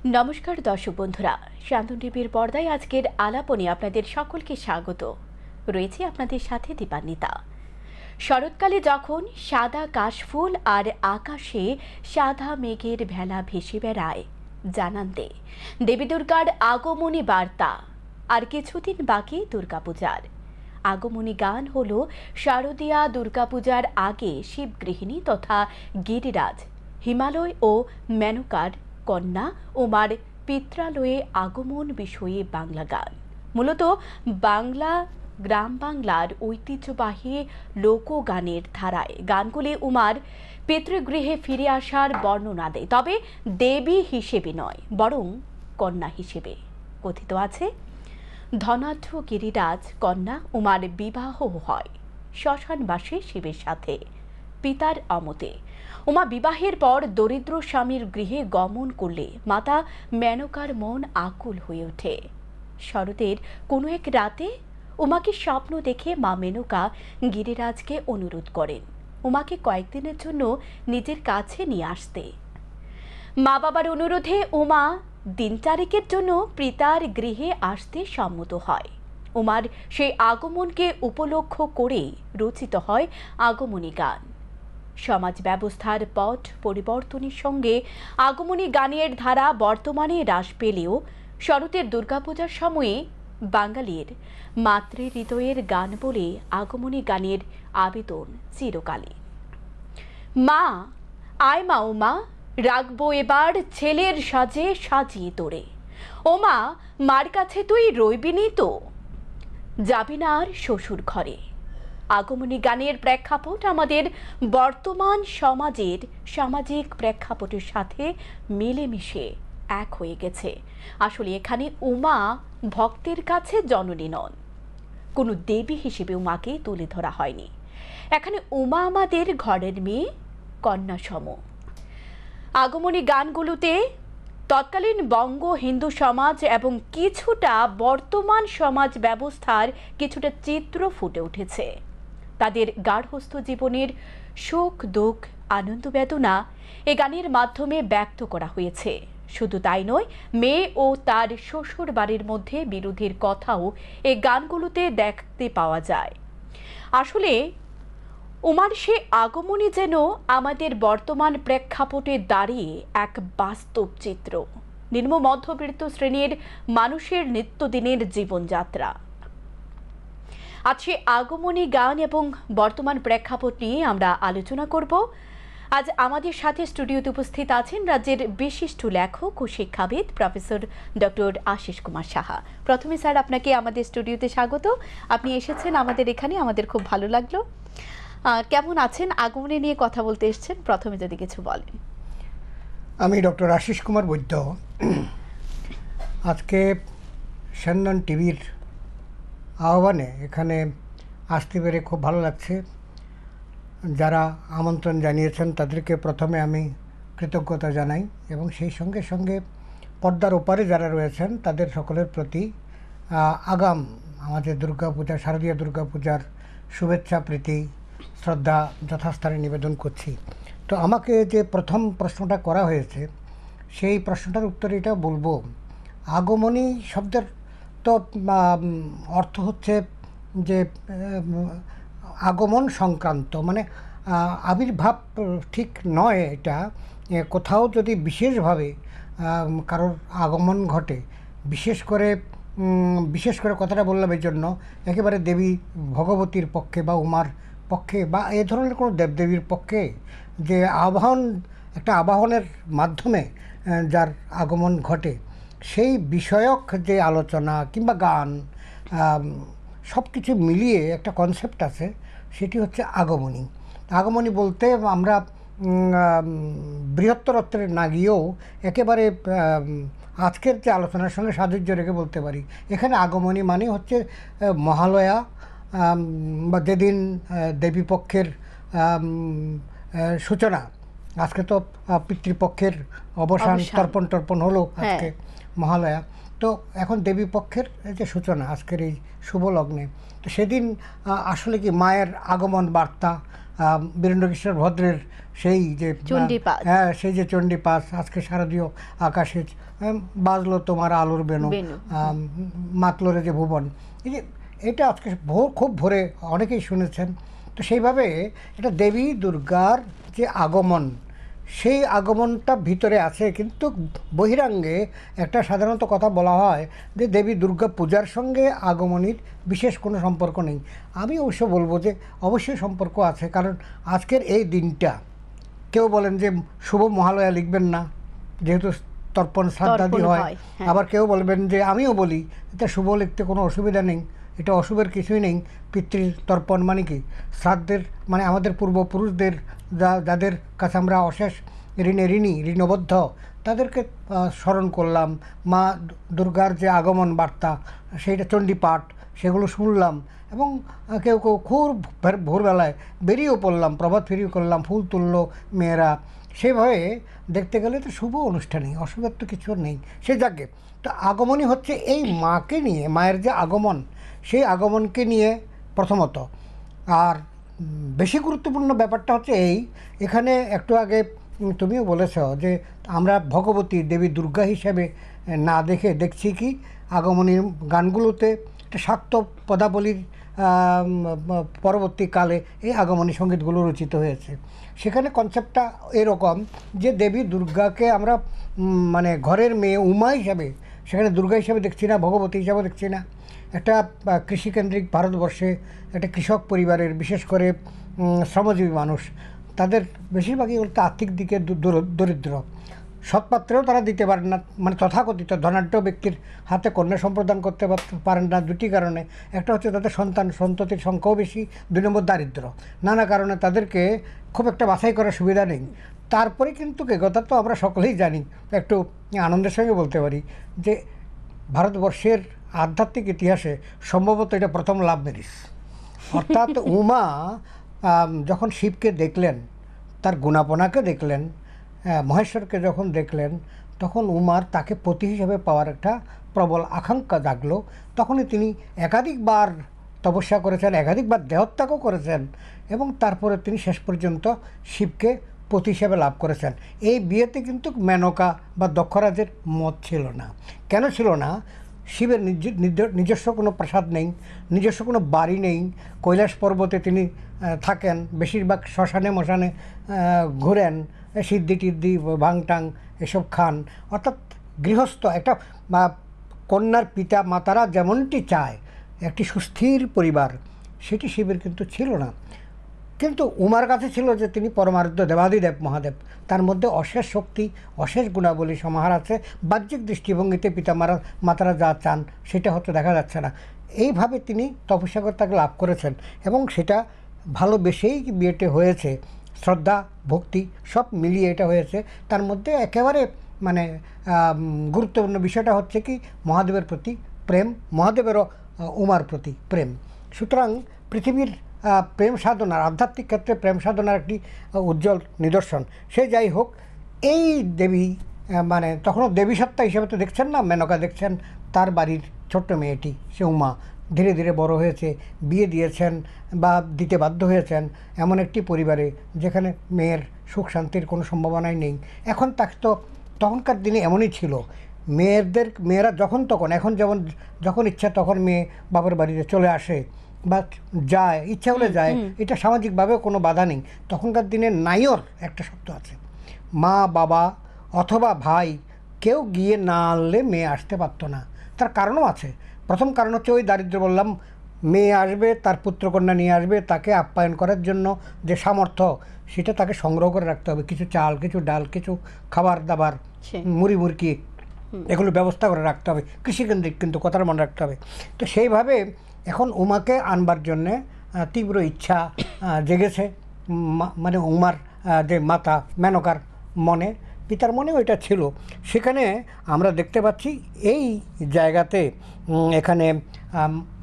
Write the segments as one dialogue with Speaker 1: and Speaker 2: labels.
Speaker 1: নমস্কার দর্শক বন্ধুরা, শান্তন টিভির পর্দায় আজকের আলাপনে আপনাদের সকলকে স্বাগত। রয়েছে আপনাদের সাথে দীপান্বিতা। শরৎকালে যখন সাদা কাশফুল আর আকাশে সাদা মেঘের ভেলা ভেসে বেড়ায়, জানান দে দেবী দুর্গার আগমনী বার্তা। আর কিছুদিন বাকি দুর্গাপূজার। আগমনী গান হল শারদীয়া দুর্গাপূজার আগে শিবগৃহিণী তথা গিরিরাজ হিমালয় ও মেনকার কন্যা উমার পিত্রালয়ে আগমন বিষয়ে বাংলা গান। মূলত বাংলা গ্রাম বাংলার ঐতিহ্যবাহী লোকগানের ধারায় গানগুলি উমার পিতৃগৃহে ফিরে আসার বর্ণনা দেয়, তবে দেবী হিসেবে নয়, বরং কন্যা হিসেবে। কথিত আছে, ধনাঢ্য গিরিরাজ কন্যা উমার বিবাহ হয় শ্মশানবাসী শিবের সাথে পিতার অমতে। উমা বিবাহের পর দরিদ্র স্বামীর গৃহে গমন করলে মাতা মেনকার মন আকুল হয়ে ওঠে। শরতের কোনো এক রাতে উমাকে স্বপ্ন দেখে মা মেনকা গিরিরাজকে অনুরোধ করেন উমাকে কয়েকদিনের জন্য নিজের কাছে নিয়ে আসতে। মা বাবার অনুরোধে উমা দিন চারেকের জন্য পিতার গৃহে আসতে সম্মত হয়। উমার সেই আগমনকে উপলক্ষ করে রচিত হয় আগমনী গান। সমাজ ব্যবস্থার পট পরিবর্তনের সঙ্গে আগমনী গানের ধারা বর্তমানে হ্রাস পেলেও শরতের দুর্গাপূজার সময়ে বাঙালির মাতৃ হৃদয়ের গান বলে আগমনী গানের আবেদন চিরকালে। মা আয় মা, ওমা রাখবো এবার ছেলের সাজে সাজিয়ে তোরে। ওমা মার কাছে তুই রইবিনি তো, যাবি না আর শ্বশুর ঘরে। আগমনী গানের প্রেক্ষাপট আমাদের বর্তমান সমাজের সামাজিক প্রেক্ষাপটের সাথে মিলেমিশে এক হয়ে গেছে। আসলে এখানে উমা ভক্তের কাছে জননী নন, কোনো দেবী হিসেবে উমাকে তুলে ধরা হয়নি। এখানে উমা আমাদের ঘরের মেয়ে, কন্যা সম। আগমনী গানগুলোতে তৎকালীন বঙ্গ হিন্দু সমাজ এবং কিছুটা বর্তমান সমাজ ব্যবস্থার কিছুটা চিত্র ফুটে উঠেছে। তাদের গার্হস্থ্য জীবনের সুখ দুঃখ আনন্দ বেদনা এ গানের মাধ্যমে ব্যক্ত করা হয়েছে। শুধু তাই নয়, মেয়ে ও তার শ্বশুর বাড়ির মধ্যে বিরোধের কথাও এই গানগুলোতে দেখতে পাওয়া যায়। আসলে উমার সে আগমনী যেন আমাদের বর্তমান প্রেক্ষাপটে দাঁড়িয়ে এক বাস্তব চিত্র, নিম্ন মধ্যবিত্ত শ্রেণীর মানুষের নিত্যদিনের জীবনযাত্রা। আজ সে আগমনী গান এবং বর্তমান প্রেক্ষাপট নিয়ে আমরা আলোচনা করব। আজ আমাদের সাথে স্টুডিওতে উপস্থিত আছেন রাজ্যের বিশিষ্ট লেখক ও শিক্ষাবিদ প্রফেসর ডক্টর আশিস কুমার সাহা। প্রথমে স্যার আপনাকে আমাদের স্টুডিওতে স্বাগত। আপনি এসেছেন আমাদের এখানে, আমাদের খুব ভালো লাগলো। কেমন আছেন? আগমনী নিয়ে কথা বলতে এসেছেন, প্রথমে যদি কিছু বলেন।
Speaker 2: আমি ডক্টর আশিস কুমার বৈদ্য। আজকে শান্তন টিভির আহ্বানে এখানে আসতে পেরে খুব ভালো লাগছে। যারা আমন্ত্রণ জানিয়েছেন তাদেরকে প্রথমে আমি কৃতজ্ঞতা জানাই এবং সেই সঙ্গে সঙ্গে পর্দার ওপারে যারা রয়েছেন তাদের সকলের প্রতি আগাম আমাদের দুর্গাপূজা, শারদীয় দুর্গাপূজার শুভেচ্ছা, প্রীতি, শ্রদ্ধা যথাস্থানে নিবেদন করছি। তো আমাকে যে প্রথম প্রশ্নটা করা হয়েছে সেই প্রশ্নটার উত্তরে এটা বলবো, আগমনী শব্দের তো অর্থ হচ্ছে যে আগমন সংক্রান্ত, মানে আবির্ভাব ঠিক নয়। এটা কোথাও যদি বিশেষভাবে কারোর আগমন ঘটে, বিশেষ করে কথাটা বললাম এই জন্য একেবারে দেবী ভগবতীর পক্ষে বা উমার পক্ষে বা এ ধরনের কোনো দেবদেবীর পক্ষে যে একটা আবাহনের মাধ্যমে যার আগমন ঘটে, সেই বিষয়ক যে আলোচনা কিংবা গান সব কিছু মিলিয়ে একটা কনসেপ্ট আছে, সেটি হচ্ছে আগমনী। আগমনী বলতে আমরা বৃহত্তর অর্থে না গিয়েও একেবারে আজকের যে আলোচনার সঙ্গে সাদৃশ্য রেখে বলতে পারি, এখানে আগমনী মানে হচ্ছে মহালয়া বা যেদিন দেবীপক্ষের সূচনা। আজকে তো পিতৃপক্ষের অবসান, তর্পণ হলো আজকে মহালয়া। তো এখন দেবীপক্ষের যে সূচনা আজকের এই শুভ লগ্নে, তো সেদিন আসলে কি মায়ের আগমন বার্তা বীরেন্দ্রকিশোর ভদ্রের সেই যে
Speaker 1: চণ্ডীপাঠ।
Speaker 2: হ্যাঁ, সেই যে চণ্ডীপাঠ, আজকে শারদীয় আকাশে বাজলো তোমার আলোর বেনু,
Speaker 1: বেনু।
Speaker 2: মাতলরে যে ভুবন, এই যে এটা আজকে খুব ভোরে অনেকেই শুনেছেন। তো সেইভাবে এটা দেবী দুর্গার যে আগমন, সেই আগমনটা ভিতরে আছে, কিন্তু বহিরাঙ্গে একটা সাধারণত কথা বলা হয় যে দেবী দুর্গা পূজার সঙ্গে আগমনীর বিশেষ কোনো সম্পর্ক নেই। আমি অবশ্য বলবো যে অবশ্যই সম্পর্ক আছে, কারণ আজকের এই দিনটা কেউ বলেন যে শুভ মহালয়া লিখবেন না, যেহেতু তর্পণ শ্রাদ্ধাদি
Speaker 1: তর্পণ
Speaker 2: হয়।
Speaker 1: হয়, হ্যাঁ।
Speaker 2: আবার কেউ বলবেন যে, আমিও বলি এটা শুভ লিখতে কোনো অসুবিধা নেই, এটা অশুভের কিছুই নেই। পিতৃ তর্পণ মানে কি, শ্রাদ্ধের মানে আমাদের পূর্বপুরুষদের যাদের কাছে আমরা অশেষ ঋণবদ্ধ, তাদেরকে স্মরণ করলাম। মা দুর্গার যে আগমন বার্তা, সেইটা চণ্ডীপাঠ, সেগুলো শুনলাম, এবং কেউ কেউ খুব ভোরবেলায় বেরিয়েও পড়লাম, প্রভাত ফেরিও করলাম, ফুল তুললো মেয়েরা। সেভাবে দেখতে গেলে তো শুভ অনুষ্ঠানই, অশুভের তো কিছু নেই। সে যাকে তো আগমনই হচ্ছে এই মাকে নিয়ে, মায়ের যে আগমন, সেই আগমনকে নিয়ে প্রথমত। আর বেশি গুরুত্বপূর্ণ ব্যাপারটা হচ্ছে এখানে একটু আগে তুমিও বলেছ যে আমরা ভগবতী দেবী দুর্গা হিসেবে না দেখছি কি আগমনীর গানগুলোতে একটা শাক্ত পদাবলীর পরবর্তীকালে এই আগমনী সঙ্গীতগুলো রচিত হয়েছে। সেখানে কনসেপ্টটা এরকম যে দেবী দুর্গাকে আমরা মানে ঘরের মেয়ে উমা হিসাবে, সেখানে দুর্গা হিসাবে দেখছি না, ভগবতী হিসাবে দেখছি না। একটা কৃষিকেন্দ্রিক ভারতবর্ষে একটা কৃষক পরিবারের, বিশেষ করে শ্রমজীবী মানুষ, তাদের বেশিরভাগই বলতে আর্থিক দিকে দরিদ্র, সৎপাত্রেও তারা দিতে পারেন না, মানে তথাকথিত ধনাঢ্য ব্যক্তির হাতে কন্যা সম্প্রদান করতে পারেন না দুটি কারণে। একটা হচ্ছে তাদের সন্ততির সংখ্যাও বেশি, 2 নম্বর দারিদ্র। নানা কারণে তাদেরকে খুব একটা বাছাই করার সুবিধা নেই। তারপরে কিন্তু কথা তো আমরা সকলেই জানি, একটু আনন্দের সঙ্গে বলতে পারি যে ভারতবর্ষের আধ্যাত্মিক ইতিহাসে সম্ভবত এটা প্রথম লাভ ম্যারেজ। অর্থাৎ উমা যখন শিবকে দেখলেন, তার গুণাপনাকে দেখলেন, মহেশ্বরকে যখন দেখলেন, তখন উমার তাকে পতি হিসেবে পাওয়ার একটা প্রবল আকাঙ্ক্ষা জাগলো। তখনই তিনি একাধিকবার তপস্যা করেছেন, একাধিকবার দেহত্যাগও করেছেন, এবং তারপরে তিনি শেষ পর্যন্ত শিবকে পতি হিসেবে লাভ করেছেন। এই বিয়েতে কিন্তু মেনকা বা দক্ষরাজের মত ছিল না। কেন ছিল না? শিবের নিজস্ব কোনো প্রাসাদ নেই, নিজস্ব কোনো বাড়ি নেই, কৈলাস পর্বতে তিনি থাকেন, বেশিরভাগ শ্মশানে মশানে ঘুরেন, সিদ্ধি টিদ্ধি ভাংটাং এসব খান। অর্থাৎ গৃহস্থ একটা কন্যার পিতা মাতারা যেমনটি চায় একটি সুস্থির পরিবার, সেটি শিবের কিন্তু ছিল না। কিন্তু উমার কাছে ছিল যে তিনি পরমারাধ্য দেবাদিদেব মহাদেব, তার মধ্যে অশেষ শক্তি, অশেষ গুণাবলী সমাহার আছে। বাহ্যিক দৃষ্টিভঙ্গিতে মাতারা যা চান সেটা হয়তো দেখা যাচ্ছে না। এইভাবে তিনি তপস্যা করে তাকে লাভ করেছেন, এবং সেটা ভালোবেসেই বিয়েটি হয়েছে। শ্রদ্ধা ভক্তি সব মিলিয়ে এটা হয়েছে। তার মধ্যে একেবারে মানে গুরুত্বপূর্ণ বিষয়টা হচ্ছে কি মহাদেবের প্রতি প্রেম, মহাদেবেরও উমার প্রতি প্রেম। সুতরাং পৃথিবীর প্রেম সাধনার, আধ্যাত্মিক ক্ষেত্রে প্রেম সাধনার একটি উজ্জ্বল নিদর্শন। সে যাই হোক, এই দেবী মানে তখনও দেবী সত্তা হিসেবে তো দেখছেন না, মেনকা দেখছেন তার বাড়ির ছোট্ট মেয়েটি, সে উমা ধীরে ধীরে বড় হয়েছে, বিয়ে দিয়েছেন বা দিতে বাধ্য হয়েছেন এমন একটি পরিবারে যেখানে মেয়ের সুখ শান্তির কোনো সম্ভাবনাই নেই। এখন তাকে তো তখনকার দিনে এমনই ছিল, মেয়েরা যখন তখন, এখন যেমন যখন ইচ্ছা তখন মেয়ে বাবার বাড়িতে চলে আসে বা যায়, ইচ্ছা হলে যায়, এটা সামাজিকভাবে কোনো বাধা নেই। তখনকার দিনে নাইয়র একটা শব্দ আছে, মা বাবা অথবা ভাই কেউ গিয়ে না আনলে মেয়ে আসতে পারতো না। তার কারণও আছে। প্রথম কারণ হচ্ছে ওই দারিদ্র্য, বললাম, মেয়ে আসবে, তার পুত্রকন্যা নিয়ে আসবে, তাকে আপ্যায়ন করার জন্য যে সামর্থ্য সেটা তাকে সংগ্রহ করে রাখতে হবে, কিছু চাল, কিছু ডাল, কিছু খাবার দাবার, মুড়ি মুরকি, এগুলো ব্যবস্থা করে রাখতে হবে। কৃষিকেন্দ্রিক কিন্তু কথাটা মনে রাখতে হবে। তো সেইভাবে এখন উমাকে আনবার জন্যে তীব্র ইচ্ছা জেগেছে, মানে উমার যে মাতা মেনকার মনে, পিতার মনেও এটা ছিল। সেখানে আমরা দেখতে পাচ্ছি এই জায়গাতে এখানে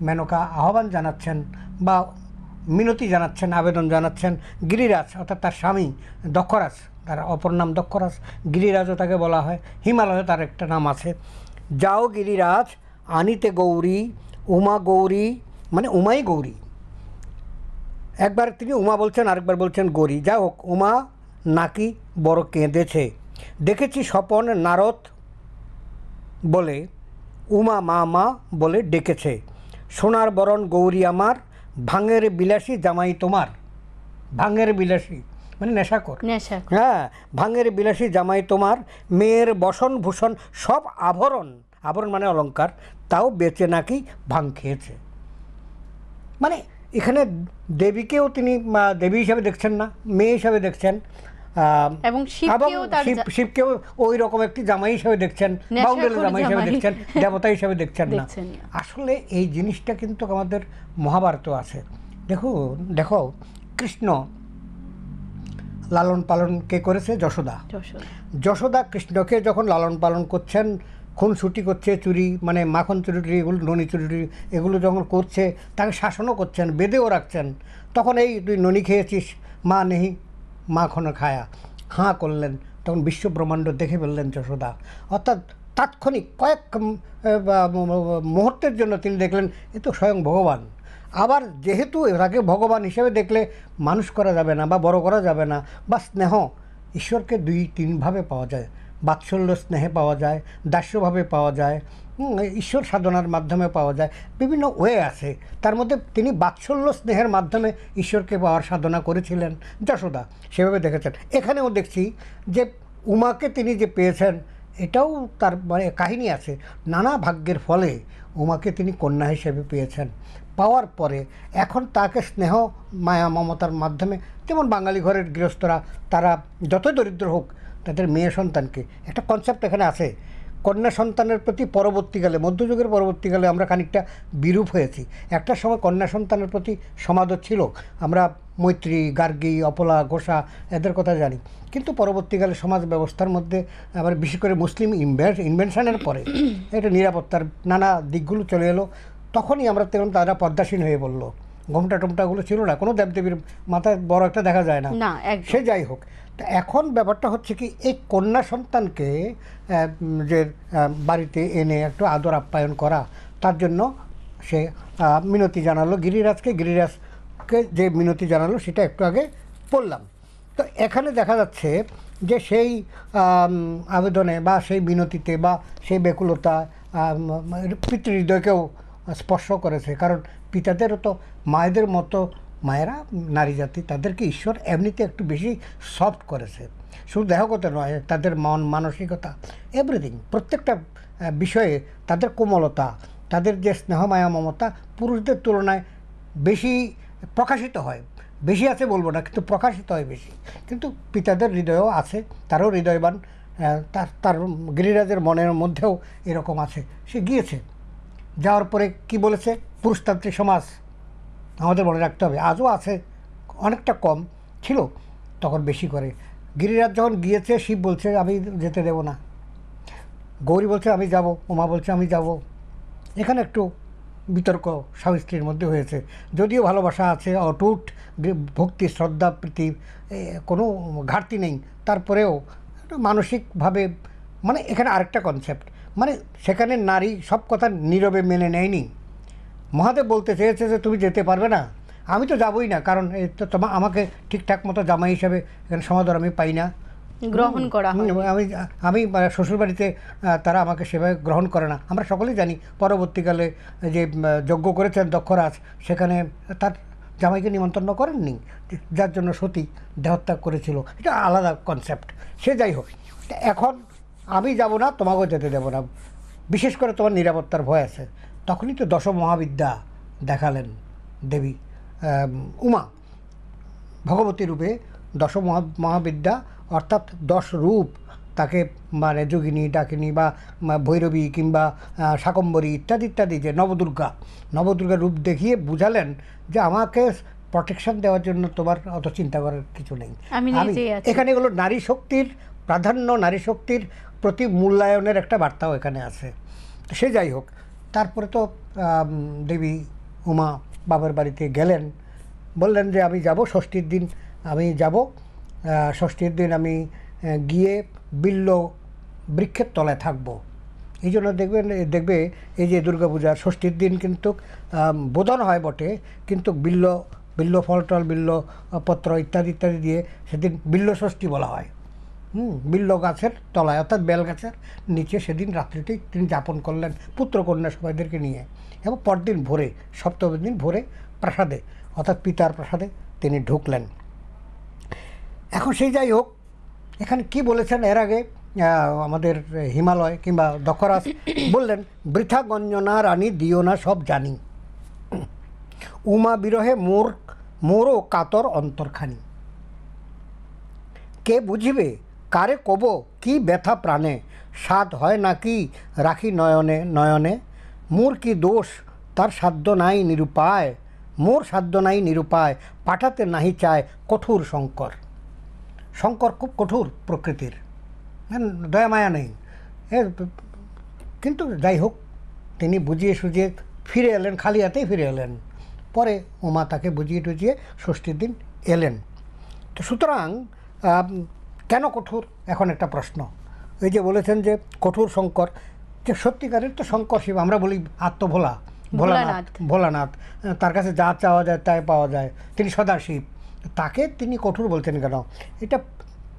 Speaker 2: মেনকা আহ্বান জানাচ্ছেন বা মিনতি জানাচ্ছেন, আবেদন জানাচ্ছেন গিরিরাজ, অর্থাৎ তার স্বামী দক্ষরাজ, তার অপর নাম দক্ষরাজ, গিরিরাজও তাকে বলা হয়, হিমালয়ে তার একটা নাম আছে। যাও গিরিরাজ আনিতে গৌরী, উমা গৌরী মানে উমাই গৌরী, একবার তিনি উমা বলছেন, আরেকবার বলছেন গৌরী। যা হোক, উমা নাকি বড় কেঁদেছে। দেখেছি স্বপন নারদ বলে উমা মা মা বলে ডেকেছে। সোনার বরণ গৌরী আমার, ভাঙের বিলাসী জামাই তোমার। ভাঙের বিলাসী মানে নেশাকর।
Speaker 1: নেশা।
Speaker 2: হ্যাঁ, ভাঙের বিলাসী জামাই তোমার, মেয়ের বসন ভূষণ সব আভরণ, আভরণ মানে অলংকার, তাও বেচে নাকি ভাঙ খেয়েছে। মানে এখানে দেবীকেও তিনি দেবী হিসাবে দেখছেন না, মেয়ে হিসাবে দেখছেন,
Speaker 1: এবং শিবকেও
Speaker 2: শিবকেও ওই রকম একটি জামাই হিসাবে দেখছেন, বাউন্ডারি জামাই হিসাবে দেখছেন, দেবতা হিসাবে দেখছেন না। আসলে এই জিনিসটা কিন্তু আমাদের মহাভারতও আছে। দেখো কৃষ্ণ লালন পালন কে করেছে? যশোদা। যশোদা কৃষ্ণকে যখন লালন পালন করছেন, খুনসুটি করছে, চুরি মানে মাখন চুরি এগুলো, ননি চুরি এগুলো যখন করছে, তাকে শাসনও করছেন, বেঁধেও রাখছেন, তখন এই তুই ননি খেয়েছিস, মা নেহি মাখন খায়া, হাঁ করলেন, তখন বিশ্ব ব্রহ্মাণ্ড দেখে ফেললেন যশোদা। অর্থাৎ তাৎক্ষণিক কয়েক মুহূর্তের জন্য তিনি দেখলেন এ তো স্বয়ং ভগবান। আবার যেহেতু তাকে ভগবান হিসেবে দেখলে মানুষ করা যাবে না বা বড় করা যাবে না, বা স্নেহ ঈশ্বরকে 2-3ভাবে পাওয়া যায়। বাৎসল্য স্নেহে পাওয়া যায়, দাস্যভাবে পাওয়া যায়, ঈশ্বর সাধনার মাধ্যমে পাওয়া যায়, বিভিন্ন ওয়ে আছে। তার মধ্যে তিনি বাৎসল্য স্নেহের মাধ্যমে ঈশ্বরকে পাওয়ার সাধনা করেছিলেন যশোদা, সেভাবে দেখেছেন। এখানেও দেখছি যে উমাকে তিনি যে পেয়েছেন, এটাও তার মানে কাহিনী আছে। নানা ভাগ্যের ফলে উমাকে তিনি কন্যা হিসেবে পেয়েছেন। পাওয়ার পরে এখন তাকে স্নেহ মায়া মমতার মাধ্যমে, যেমন বাঙালি ঘরের গৃহস্থরা তারা যতই দরিদ্র হোক তাদের মেয়ে সন্তানকে, একটা কনসেপ্ট এখানে আছে, কন্যা সন্তানের প্রতি পরবর্তীকালে, মধ্যযুগের পরবর্তীকালে আমরা খানিকটা বিরূপ হয়েছি। একটা সময় কন্যা সন্তানের প্রতি সমাদর ছিল, আমরা মৈত্রী, গার্গী, অপলা, ঘোষা এদের কথা জানি। কিন্তু পরবর্তীকালে সমাজ ব্যবস্থার মধ্যে আবার বিশেষ করে মুসলিম ইনভেনশনের পরে এটা নিরাপত্তার নানা দিকগুলো চলে এলো, তখনই আমরা তখন তারা পর্দাসীন হয়ে বলল। ঘোমটা টোমটাগুলো ছিল না, কোনো দেবদেবীর মাথায় বড় একটা দেখা যায় না, সে যাই হোক। তা এখন ব্যাপারটা হচ্ছে কি, এই কন্যা সন্তানকে যে বাড়িতে এনে একটু আদর আপ্যায়ন করা, তার জন্য সে মিনতি জানালো গিরিরাজকে যে মিনতি জানালো সেটা একটু আগে পড়লাম। তো এখানে দেখা যাচ্ছে যে সেই আবেদনে বা সেই মিনতিতে বা সেই ব্যাকুলতা পিতৃহৃদয়কেও স্পর্শ করেছে। কারণ পিতাদেরও তো মায়েদের মতো, মায়েরা নারী জাতি, তাদেরকে ঈশ্বর এমনিতে একটু বেশি সফট করেছে। শুধু দেহগত নয়, তাদের মন মানসিকতা এভরিথিং, প্রত্যেকটা বিষয়ে তাদের কোমলতা, তাদের যে স্নেহ মায়া মমতা পুরুষদের তুলনায় বেশি প্রকাশিত হয়। বেশি আছে বলবো না, কিন্তু প্রকাশিত হয় বেশি। কিন্তু পিতাদের হৃদয়ও আছে, তারও হৃদয়বান, তার গিরিরাজের মনের মধ্যেও এরকম আছে। সে গিয়েছে, যাওয়ার পরে কি বলেছে? পুরুষতান্ত্রিক সমাজ আমাদের মনে রাখতে হবে, আজও আছে, অনেকটা কম ছিল, তখন বেশি করে। গিরিরাজ যখন গিয়েছে, শিব বলছে আমি যেতে দেব না, গৌরী বলছে আমি যাব, উমা বলছে আমি যাব। এখানে একটু বিতর্ক স্বামী স্ত্রীর মধ্যে হয়েছে, যদিও ভালোবাসা আছে, অটুট ভক্তি শ্রদ্ধা প্রীতি, কোনো ঘাটতি নেই, তারপরেও মানসিকভাবে মানে এখানে আরেকটা কনসেপ্ট, মানে সেখানে নারী সব কথা নীরবে মেনে নেয়নি। মহাদেব বলতে চেয়েছে যে তুমি যেতে পারবে না, আমি তো যাবই না, কারণ আমাকে ঠিকঠাক মতো জামাই হিসাবে এখানে সমাদর আমি পাই না,
Speaker 1: গ্রহণ করা
Speaker 2: আমি শ্বশুরবাড়িতে তারা আমাকে সেভাবে গ্রহণ করে না। আমরা সকলেই জানি পরবর্তীকালে যে যজ্ঞ করেছেন দক্ষরাজ, সেখানে তার জামাইকে নিমন্ত্রণ করেননি, যার জন্য সতী দেহত্যাগ করেছিল। এটা আলাদা কনসেপ্ট, সে যাই হোক। এখন আমি যাব না, তোমাকেও যেতে দেবো না, বিশেষ করে তোমার নিরাপত্তার ভয় আছে। তখনই তো দশ মহাবিদ্যা দেখালেন দেবী উমা, ভগবতী রূপে দশ মহাবিদ্যা, অর্থাৎ 10 রূপ তাকে, মানে যোগিনী, ডাকিনী বা ভৈরবী কিংবা শাকম্বরী ইত্যাদি ইত্যাদি, যে নবদুর্গা রূপ দেখিয়ে বুঝালেন যে আমাকে প্রোটেকশন দেওয়ার জন্য তোমার অত চিন্তা করার কিছু নেই, আমি এখানে। এগুলো নারী শক্তির প্রাধান্য, নারী শক্তির প্রতি মূল্যায়নের একটা বার্তাও এখানে আছে। সে যাই হোক, তারপরে তো দেবী উমা বাবার বাড়িতে গেলেন, বললেন যে আমি যাব ষষ্ঠীর দিন, আমি যাব ষষ্ঠীর দিন আমি গিয়ে বিল্ল বৃক্ষের তলায় থাকবো। এই জন্য দেখবে এই যে দুর্গাপূজার ষষ্ঠীর দিন কিন্তু বোধন হয় বটে, কিন্তু বিল্ল বিল্ল ফল টল বিল্ল পত্র ইত্যাদি ইত্যাদি দিয়ে সেদিন বিল্ল ষষ্ঠী বলা হয়। বিল্ল গাছের তলায় অর্থাৎ বেল গাছের নিচে সেদিন রাত্রিতেই তিনি যাপন করলেন পুত্র কন্যা সবাইদেরকে নিয়ে, এবং পরদিন ভোরে সপ্তমীর দিন ভোরে প্রাসাদে অর্থাৎ পিতার প্রাসাদে তিনি ঢুকলেন। এখন সেই যাই হোক, এখানে কি বলেছেন এর আগে আমাদের হিমালয় কিংবা দক্ষরাজ বললেন, বৃথা গঞ্জনা রানী দিও না সব জানি, উমা বিরহে মোরও কাতর অন্তরখানি, কে বুঝিবে কারে কব কি ব্যথা প্রাণে, সাধ হয় নাকি রাখি নয়নে নয়নে, মোর কি দোষ তার সাধ্য নাই নিরুপায়, মোর সাধ্য নাই নিরুপায়, পাঠাতে নাহি চায় কঠোর শঙ্কর। শঙ্কর খুব কঠোর প্রকৃতির, দয়া মায়া নেই, কিন্তু যাই হোক তিনি বুঝিয়ে সুঝিয়ে ফিরে এলেন, খালি হাতেই ফিরে এলেন। পরে উমা তাকে বুঝিয়ে টুঝিয়ে ষষ্ঠীর দিন এলেন। তো সুতরাং কেন কঠোর, এখন একটা প্রশ্ন। ওই যে বলেছেন যে কঠোর শঙ্কর, যে সত্যিকারের তো শঙ্কর শিব, আমরা বলি আত্মভোলা, ভোলানাথ, তার কাছে যা চাওয়া যায় তাই পাওয়া যায়, তিনি সদাশিব, তাকে তিনি কঠোর বলছেন কেন? এটা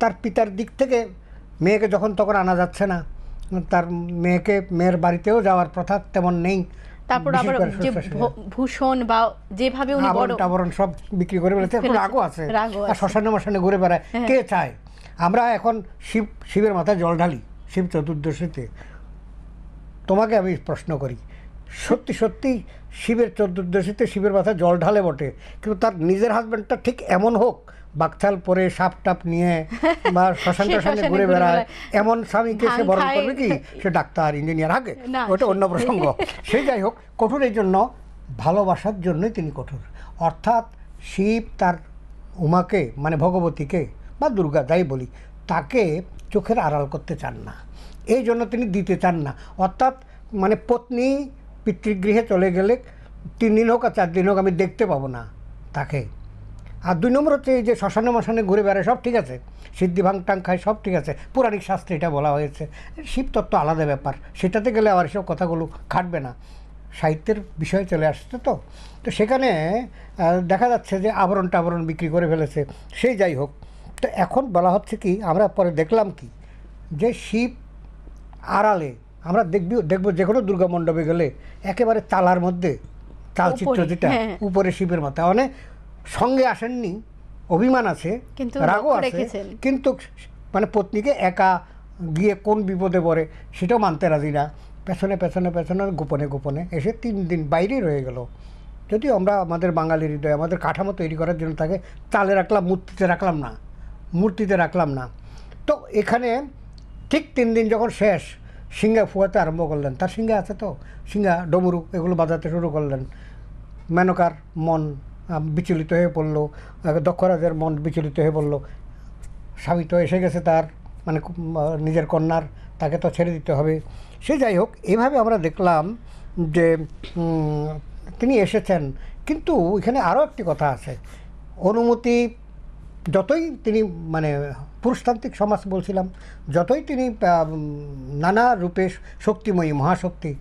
Speaker 2: তার পিতার দিক থেকে মেয়েকে যখন তখন আনা যাচ্ছে না, তার মেয়ের বাড়িতেও যাওয়ার প্রথা তেমন নেই,
Speaker 1: তারপর আবার যে ভূষণ বা যেভাবে উনি বড়
Speaker 2: আবরণ সব বিক্রি করে ফেলেছে, রাগও আছে, আর শ্মশানে মশানে ঘুরে বেড়ায়, কে চায়? আমরা এখন শিবের মাথায় জল ঢালি শিব চতুর্দশীতে। তোমাকে আমি প্রশ্ন করি, সত্যি সত্যি শিবের চতুর্দশীতে শিবের মাথায় জল ঢালে বটে, কিন্তু তার নিজের হাজব্যান্ডটা ঠিক এমন হোক, বাকছাল পরে সাপ টাপ নিয়ে বা শ্মশান টশানে ঘুরে বেড়ায়, এমন স্বামীকে সে বরণ করবে কি? সে ডাক্তার ইঞ্জিনিয়ার, আগে ওটা অন্য প্রসঙ্গ। সেই যাই হোক, কঠোর এই জন্য, ভালোবাসার জন্যই তিনি কঠোর। অর্থাৎ শিব তার উমাকে মানে ভগবতীকে বা দুর্গা যাই বলি, তাকে চোখের আড়াল করতে চান না, এই জন্য তিনি দিতে চান না। অর্থাৎ মানে পত্নী পিতৃগৃহে চলে গেলে 3 দিন হোক আর 4 দিন হোক আমি দেখতে পাবো না তাকে। আর 2 নম্বর হচ্ছে এই যে শ্মশানে মশানে ঘুরে বেড়ায়, সব ঠিক আছে, সিদ্ধি ভাঙটাং খায়, সব ঠিক আছে, পৌরাণিক শাস্ত্রে এটা বলা হয়েছে। শিবতত্ত্ব আলাদা ব্যাপার, সেটাতে গেলে আবার এসব কথাগুলো খাটবে না, সাহিত্যের বিষয়ে চলে আসছে। তো সেখানে দেখা যাচ্ছে যে আবরণ টাবরণ বিক্রি করে ফেলেছে। সেই যাই হোক, তো এখন বলা হচ্ছে কি, আমরা পরে দেখলাম কি, যে শিব আড়ালে আমরা দেখবো যে কোনো দুর্গা মণ্ডপে গেলে একেবারে চালার মধ্যে চালচিত্র যেটা উপরে শিবের মাথা, মানে সঙ্গে আসেননি, অভিমান আছে, রাগও আছে, কিন্তু মানে পত্নীকে একা গিয়ে কোন বিপদে পড়ে সেটাও মানতে রাজি না, পেছনে পেছনে পেছনে গোপনে গোপনে এসে 3 দিন বাইরেই রয়ে গেল। যদিও আমরা আমাদের বাঙালির হৃদয় আমাদের কাঠামো তৈরি করার জন্য তাকে চালে রাখলাম, মূর্তিতে রাখলাম না। তো এখানে ঠিক 3 দিন যখন শেষ, সিঙ্গা ফুয়াতে আরম্ভ করলেন, তার সিঙ্গা আছে তো, সিঙ্গা ডমরু এগুলো বাজাতে শুরু করলেন। মেনকার মন বিচলিত হয়ে পড়লো, দক্ষরাজের মন বিচলিত হয়ে পড়লো, স্বামী তো এসে গেছে তার, মানে নিজের কন্যার, তাকে তো ছেড়ে দিতে হবে। সে যাই হোক, এইভাবে আমরা দেখলাম যে তিনি এসেছেন। কিন্তু এখানে আরও একটি কথা আছে, অনুমতি যতই তিনি মানে পুরুষতান্ত্রিক সমাজ বলছিলাম, যতই তিনি নানা রূপে শক্তিময়ী মহাশক্তি,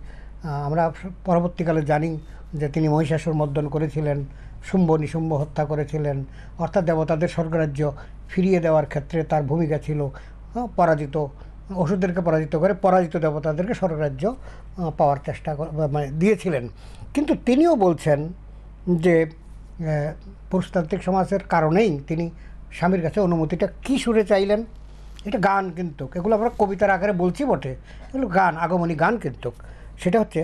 Speaker 2: আমরা পরবর্তীকালে জানি যে তিনি মহিষাসুর মর্দন করেছিলেন, শুম্ভ নিশুম্ভ হত্যা করেছিলেন, অর্থাৎ দেবতাদের স্বর্গরাজ্য ফিরিয়ে দেওয়ার ক্ষেত্রে তার ভূমিকা ছিল, পরাজিত অসুরদেরকে পরাজিত করে পরাজিত দেবতাদেরকে স্বর্গরাজ্য পাওয়ার চেষ্টা মানে দিয়েছিলেন। কিন্তু তিনিও বলছেন যে পুরুষতান্ত্রিক সমাজের কারণেই তিনি স্বামীর কাছে অনুমতিটা কী সুরে চাইলেন। এটা গান, কিন্তু এগুলো আমরা কবিতার আকারে বলছি বটে, এগুলো গান, আগমনী গান। কিন্তু সেটা হচ্ছে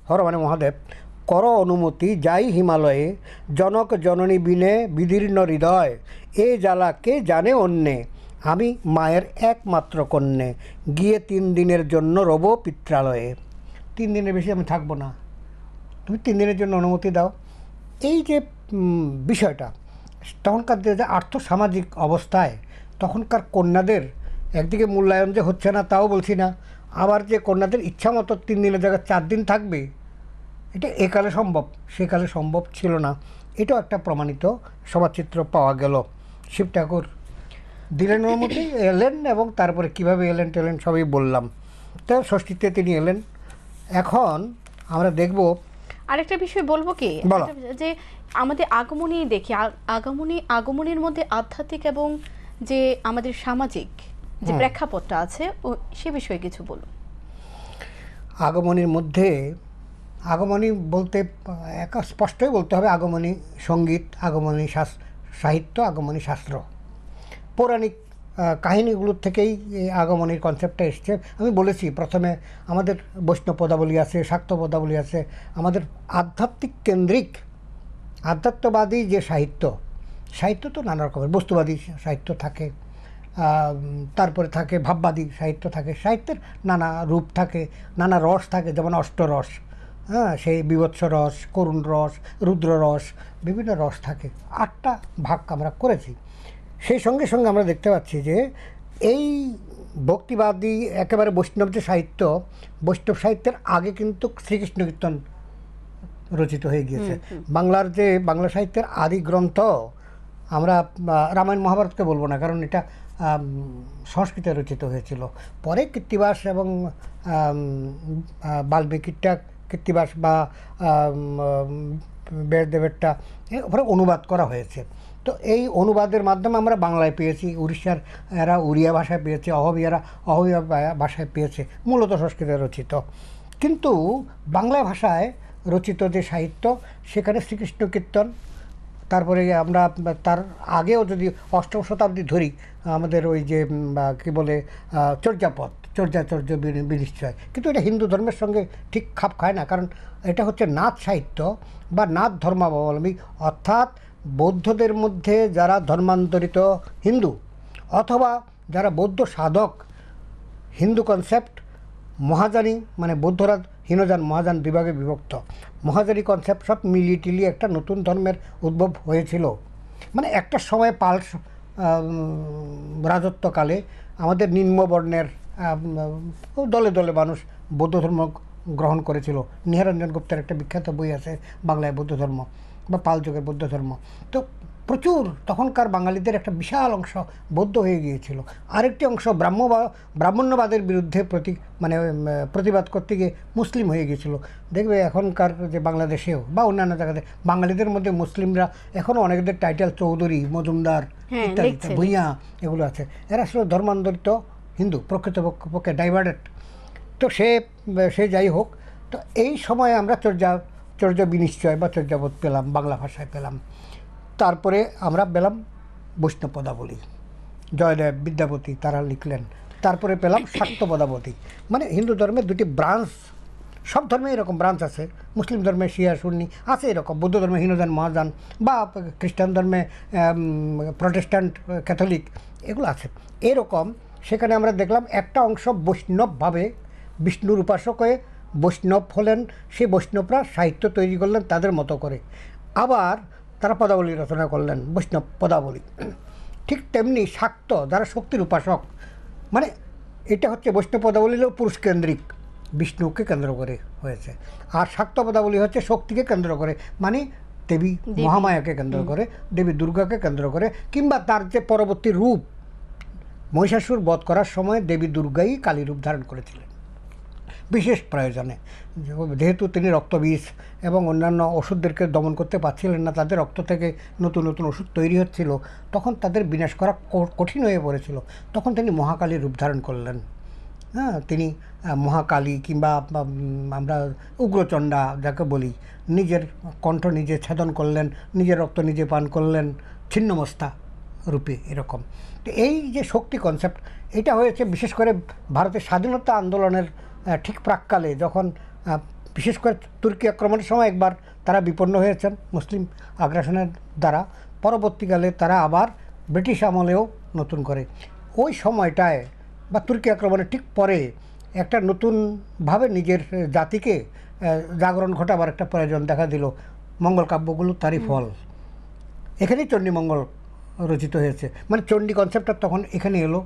Speaker 2: হর মানে মহাদেব, কর অনুমতি যাই হিমালয়ে, জনক জননী বিনে বিদীর্ণ হৃদয়, এ জ্বালা কে জানে অন্যে, আমি মায়ের একমাত্র কন্যে, গিয়ে 3 দিনের জন্য রব পিত্রালয়ে। 3 দিনের বেশি আমি থাকবো না, তুমি 3 দিনের জন্য অনুমতি দাও। এই যে বিষয়টা, তখনকার যে আর্থসামাজিক অবস্থায় তখনকার কন্যাদের একদিকে মূল্যায়ন যে হচ্ছে না তাও বলছি না, আবার যে কন্যাদের ইচ্ছা মতো 3 দিনের জায়গায় 4 দিন থাকবে, এটা একালে সম্ভব, সেকালে সম্ভব ছিল না। এটাও একটা প্রমাণিত সমাজচিত্র পাওয়া গেল। শিব ঠাকুর দিলেন অনুমতি, এলেন, এবং তারপরে কীভাবে এলেন টেলেন সবই বললাম। তো ষষ্ঠীতে তিনি এলেন। এখন আমরা দেখব
Speaker 1: আরেকটা বিষয় বলবো কি,
Speaker 2: বলো।
Speaker 1: যে আমাদের আগমনী দেখি, আগমনীর মধ্যে আধ্যাত্মিক এবং যে আমাদের সামাজিক যে প্রেক্ষাপটটা আছে, ও সে বিষয়ে কিছু বলুন।
Speaker 2: আগমনীর মধ্যে, আগমনী বলতে একা স্পষ্টই বলতে হবে আগমনী সঙ্গীত, আগমনী সাহিত্য, আগমনী শাস্ত্র। পৌরাণিক কাহিনীগুলোর থেকেই এই আগমনীর কনসেপ্টটা এসছে। আমি বলেছি প্রথমে আমাদের বৈষ্ণব পদাবলী আছে, শাক্ত পদাবলী আছে, আমাদের আধ্যাত্মিক কেন্দ্রিক আধ্যাত্মবাদী যে সাহিত্য, সাহিত্য তো নানা রকমের, বস্তুবাদী সাহিত্য থাকে, তারপরে থাকে ভাববাদী সাহিত্য থাকে, সাহিত্যের নানা রূপ থাকে, নানা রস থাকে, যেমন অষ্টরস, হ্যাঁ, সেই বীভৎস রস, করুণ রস, রুদ্র রস, বিভিন্ন রস থাকে। 8টা ভাগ আমরা করেছি। সেই সঙ্গে সঙ্গে আমরা দেখতে পাচ্ছি যে এই ভক্তিবাদী একেবারে বৈষ্ণব যে সাহিত্য, বৈষ্ণব সাহিত্যের আগে কিন্তু শ্রীকৃষ্ণ কীর্তন রচিত হয়ে গিয়েছে। বাংলার যে বাংলা সাহিত্যের আদি গ্রন্থ, আমরা রামায়ণ মহাভারতকে বলবো না, কারণ এটা সংস্কৃতে রচিত হয়েছিল। পরে কৃত্তিবাস এবং বাল্মীকিটা, কৃত্তিবাস বা ব্যাসদেবেরটা ওপরে অনুবাদ করা হয়েছে। তো এই অনুবাদের মাধ্যমে আমরা বাংলায় পেয়েছি, উড়িষ্যার এরা উড়িয়া ভাষায় পেয়েছে, অহবিয়ারা অহবিয়া ভাষায় পেয়েছে, মূলত সংস্কৃতে রচিত। কিন্তু বাংলা ভাষায় রচিত যে সাহিত্য, সেখানে শ্রীকৃষ্ণ কীর্তন, তারপরে আমরা তার আগেও যদি অষ্টম শতাব্দী ধরি, আমাদের ওই যে কী বলে চর্যাপদ, চর্যাচর্য বিনিশ্চয়, কিন্তু এটা হিন্দু ধর্মের সঙ্গে ঠিক খাপ খায় না, কারণ এটা হচ্ছে নাথ সাহিত্য বা নাথ ধর্মাবলম্বী, অর্থাৎ বৌদ্ধদের মধ্যে যারা ধর্মান্তরিত হিন্দু অথবা যারা বৌদ্ধ সাধক, হিন্দু কনসেপ্ট, মহাযানী মানে বৌদ্ধরা হীনযান মহাযান বিভাগে বিভক্ত, মহাযানী কনসেপ্ট সব মিলিয়ে টিলিয়ে একটা নতুন ধর্মের উদ্ভব হয়েছিল। মানে একটা সময় পাল রাজত্বকালে আমাদের নিম্নবর্ণের দলে দলে মানুষ বৌদ্ধ ধর্ম গ্রহণ করেছিল। নিহারঞ্জন গুপ্তের একটা বিখ্যাত বই আছে, বাংলায় বৌদ্ধ ধর্ম বা পাল যুগের বৌদ্ধ ধর্ম। তো প্রচুর তখনকার বাঙালিদের একটা বিশাল অংশ বৌদ্ধ হয়ে গিয়েছিল। আরেকটি অংশ ব্রাহ্মণ্যবাদের বিরুদ্ধে প্রতিবাদ করতে গিয়ে মুসলিম হয়ে গিয়েছিল। দেখবে এখনকার যে বাংলাদেশেও বা অন্যান্য জায়গাতে বাঙালিদের মধ্যে মুসলিমরা এখনও অনেকদের টাইটেল চৌধুরী, মজুমদার ইত্যাদি ভূঁইয়া এগুলো আছে। এরা আসলে ধর্মান্তরিত হিন্দু, প্রকৃতপক্ষে ডাইভার্টেড। তো সে যাই হোক, তো এই সময় আমরা চর্য বিনিশ্চয় বা চর্যাবোধ পেলাম, বাংলা ভাষায় পেলাম। তারপরে আমরা পেলাম বৈষ্ণব পদাবলী, জয়দেব, বিদ্যাপতি তারা লিখলেন। তারপরে পেলাম শাক্ত পদাবলী, মানে হিন্দু ধর্মের দুটি ব্রাঞ্চ। সব ধর্মে এরকম ব্রাঞ্চ আছে, মুসলিম ধর্মে শিয়া সুন্নি আছে এরকম, বৌদ্ধ ধর্মে হীনযান মহাযান, বা খ্রিস্টান ধর্মে প্রটেস্ট্যান্ট, ক্যাথলিক, এগুলো আছে এরকম। সেখানে আমরা দেখলাম একটা অংশ বৈষ্ণবভাবে বিষ্ণুর উপাসক হয়ে বৈষ্ণব হলেন, সেই বৈষ্ণবরা সাহিত্য তৈরি করলেন তাদের মতো করে, আবার তারা পদাবলী রচনা করলেন, বৈষ্ণব পদাবলী। ঠিক তেমনি শাক্ত, যারা শক্তির উপাসক, মানে এটা হচ্ছে বৈষ্ণব পদাবলী হলেও পুরুষকেন্দ্রিক, বিষ্ণুকে কেন্দ্র করে হয়েছে। আর শাক্ত পদাবলী হচ্ছে শক্তিকে কেন্দ্র করে, মানে দেবী মহামায়াকে কেন্দ্র করে, দেবী দুর্গাকে কেন্দ্র করে, কিংবা তার যে পরবর্তী রূপ, মহিষাসুর বধ করার সময় দেবী দুর্গাই কালী রূপ ধারণ করেছিলেন বিশেষ প্রয়োজনে। যেহেতু তিনি রক্তবিষ এবং অন্যান্য ওষুধদেরকে দমন করতে পারছিলেন না, তাদের রক্ত থেকে নতুন নতুন ওষুধ তৈরি হচ্ছিল, তখন তাদের বিনাশ করা কঠিন হয়ে পড়েছিল, তখন তিনি মহাকালীর রূপ ধারণ করলেন। হ্যাঁ, তিনি মহাকালী কিংবা আমরা উগ্রচণ্ডা যাকে বলি, নিজের কণ্ঠ নিজে ছেদন করলেন, নিজের রক্ত নিজে পান করলেন, ছিন্নমস্তা রূপে এরকম। তো এই যে শক্তি কনসেপ্ট, এটা হয়েছে বিশেষ করে ভারতের স্বাধীনতা আন্দোলনের ঠিক প্রাককালে, যখন বিশেষ করে তুর্কি আক্রমণের সময় একবার তারা বিপন্ন হয়েছেন মুসলিম আগ্রাসনের দ্বারা, পরবর্তীকালে তারা আবার ব্রিটিশ আমলেও নতুন করে ওই সময়টায় বা তুর্কি আক্রমণের ঠিক পরে একটা নতুনভাবে নিজের জাতিকে জাগরণ ঘটাবার একটা প্রয়োজন দেখা দিল। মঙ্গল কাব্যগুলো তারই ফল। এখানেই চণ্ডীমঙ্গল রচিত হয়েছে, মানে চণ্ডী কনসেপ্টটা তখন এখানে এলো।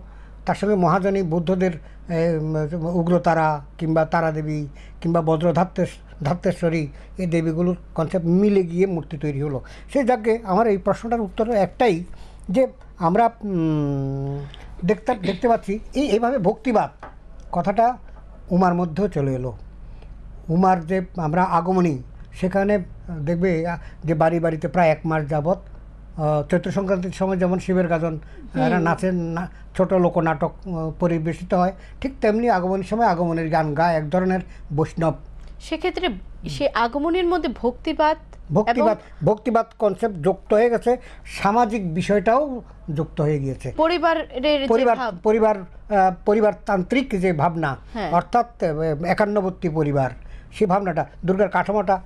Speaker 2: তার সঙ্গে মহাযানী বৌদ্ধদের উগ্রতারা কিংবা তারাদেবী কিংবা ধাত্রেশ্বরী, এই দেবীগুলোর কনসেপ্ট মিলে গিয়ে মূর্তি তৈরি হলো। সেই যাকে আমার এই প্রশ্নটার উত্তর একটাই, যে আমরা দেখতে পাচ্ছি এইভাবে ভক্তিবাদ কথাটা উমার মধ্যেও চলে এলো। উমার যে আমরা আগমনী সেখানে দেখবে যে বাড়ি বাড়িতে প্রায় 1 মাস যাবৎ চৈত্র সংক্রান্তির সময় যেমন শিবের গাজন নাচেন, ছোট লোকনাটক পরিবেশিত হয়, ঠিক তেমনি আগমনের সময় আগমনের গান গায় এক ধরনের বৈষ্ণব।
Speaker 1: সেক্ষেত্রে সে আগমনের মধ্যে
Speaker 2: ভক্তিবাদ কনসেপ্ট যুক্ত হয়ে গেছে, সামাজিক বিষয়টাও যুক্ত হয়ে গিয়েছে। পরিবারতান্ত্রিক যে ভাবনা, অর্থাৎ একান্নবর্তী পরিবার, সেই ভাবনাটা, দুর্গার কাঠামোটা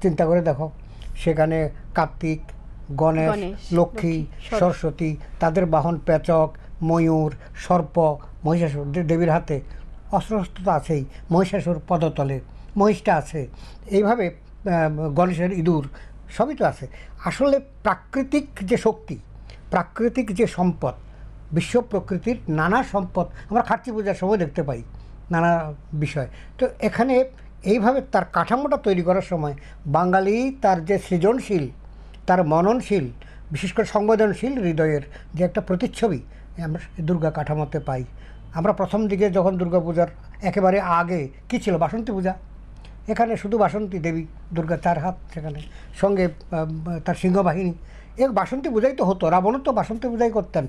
Speaker 2: চিন্তা করে দেখো, সেখানে কার্তিক, গণেশ, লক্ষ্মী, সরস্বতী, তাদের বাহন পেচক, ময়ূর, সর্প, মহিষাসুর, দেবীর হাতে অস্ত্র তো আছেই, মহিষাসুর পদতলে মহিষটা আছে, এইভাবে গণেশের ইঁদুর সবই তো আছে। আসলে প্রাকৃতিক যে শক্তি, প্রাকৃতিক যে সম্পদ, বিশ্ব প্রকৃতির নানা সম্পদ আমরা খার্চি পূজার সময় দেখতে পাই, নানা বিষয়। তো এখানে এইভাবে তার কাঠামোটা তৈরি করার সময় বাঙালি তার যে সৃজনশীল, তার মননশীল, বিশেষ করে সংবেদনশীল হৃদয়ের যে একটা প্রতিচ্ছবি আমরা দুর্গা কাঠামোতে পাই। আমরা প্রথম দিকে যখন দুর্গা পূজার একেবারে আগে কী ছিল, বাসন্তী পূজা, এখানে শুধু বাসন্তী দেবী, দুর্গা 4 হাত, সেখানে সঙ্গে তার সিংহবাহিনী, বাসন্তী পূজাই তো হতো। রাবণও তো বাসন্তী পূজাই করতেন।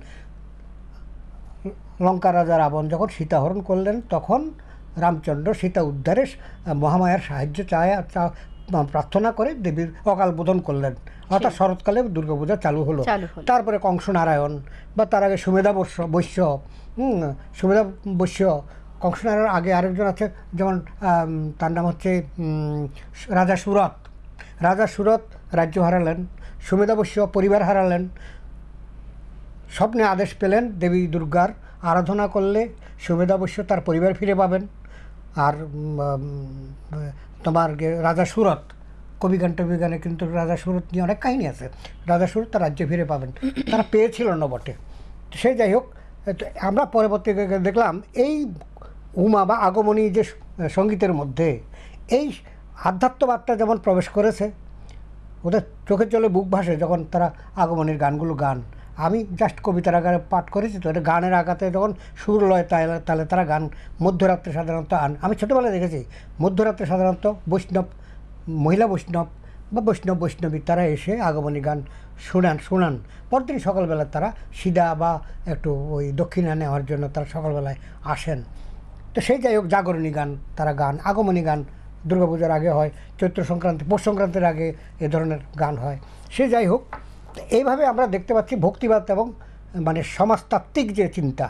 Speaker 2: লঙ্কা রাজা রাবণ যখন সীতাহরণ করলেন, তখন রামচন্দ্র সীতা উদ্ধারে মহামায়ার সাহায্য প্রার্থনা করে দেবীর অকাল বোধন করলেন, অর্থাৎ শরৎকালে দুর্গাপূজা চালু হলো। তারপরে কংসনারায়ণ, বা তার আগে সুমেধা বৈশ্য, সুমেধা বৈশ্য, কংসনারায়ণ আগে আরেকজন আছে, যেমন তার নাম হচ্ছে রাজা সুরত। রাজা সুরত রাজ্য হারালেন, সুমেধা বৈশ্য পরিবার হারালেন, স্বপ্নে আদেশ পেলেন দেবী দুর্গার আরাধনা করলে সুমেধা বৈশ্য তার পরিবার ফিরে পাবেন। আর তোমার রাজা সুরত, কবিগান টবিগানে কিন্তু রাজা সুরত নিয়ে অনেক কাহিনী আছে, রাজা সুরত তার রাজ্যে ফিরে পাবেন, তারা পেয়েছিল না বটে। সে যাই হোক, আমরা পরবর্তীতে দেখলাম এই উমা বা আগমনী যে সঙ্গীতের মধ্যে এই আধ্যাত্মবাদটা যেমন প্রবেশ করেছে, ওদের চোখের জলে বুক ভাসে যখন তারা আগমনীর গানগুলো গান। আমি জাস্ট কবিতার আকারে পাঠ করেছি, তো এটা গানের আঘাতে যখন সুর লয় তাহলে তারা গান মধ্যরাত্রে সাধারণত আমি ছোটোবেলায় দেখেছি, মধ্যরাত্রে সাধারণত বৈষ্ণব, মহিলা বৈষ্ণব বা বৈষ্ণবী তারা এসে আগমনী গান শোনান। পরদিন সকালবেলা তারা সিধা বা একটু ওই দক্ষিণা নেওয়ার জন্য তারা সকালবেলায় আসেন। তো সেই যাই হোক, জাগরণী গান তারা গান, আগমনী গান দুর্গাপূজার আগে হয়, চৈত্র সংক্রান্তি, পৌষ সংক্রান্তির আগে এ ধরনের গান হয়। সে যাই হোক, এইভাবে আমরা দেখতে পাচ্ছি ভক্তিবাদ এবং মানে সমাজতাত্ত্বিক যে চিন্তা,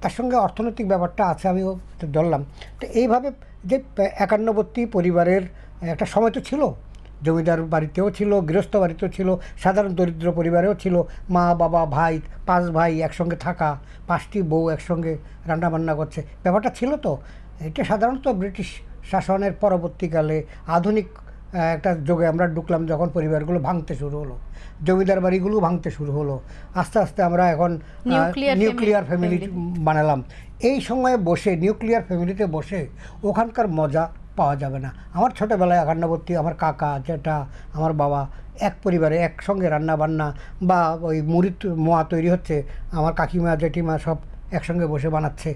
Speaker 2: তার সঙ্গে অর্থনৈতিক ব্যাপারটা আছে, আমিও ধরলাম। তো এইভাবে যে একান্নবর্তী পরিবারের একটা সময় তো ছিল, জমিদার বাড়িতেও ছিল, গৃহস্থ বাড়িতেও ছিল, সাধারণ দরিদ্র পরিবারেও ছিল, মা বাবা ভাই 5 ভাই একসঙ্গে থাকা, 5টি বউ একসঙ্গে রান্নাবান্না করছে, ব্যাপারটা ছিল। তো এটা সাধারণত ব্রিটিশ শাসনের পরবর্তীকালে আধুনিক একটা যুগে আমরা ঢুকলাম, যখন পরিবারগুলো ভাঙতে শুরু হলো, জমিদার বাড়িগুলো ভাঙতে শুরু হলো, আস্তে আস্তে আমরা এখন নিউক্লিয়ার ফ্যামিলি বানালাম। এই সময়ে বসে নিউক্লিয়ার ফ্যামিলিতে বসে ওখানকার মজা পাওয়া যাবে না। আমার ছোটোবেলায় একান্নবর্তী আমার কাকা, যেটা আমার বাবা, এক পরিবারে একসঙ্গে রান্নাবান্না বা ওই মোয়া তৈরি হচ্ছে, আমার কাকিমা জেঠিমা সব একসঙ্গে বসে বানাচ্ছে।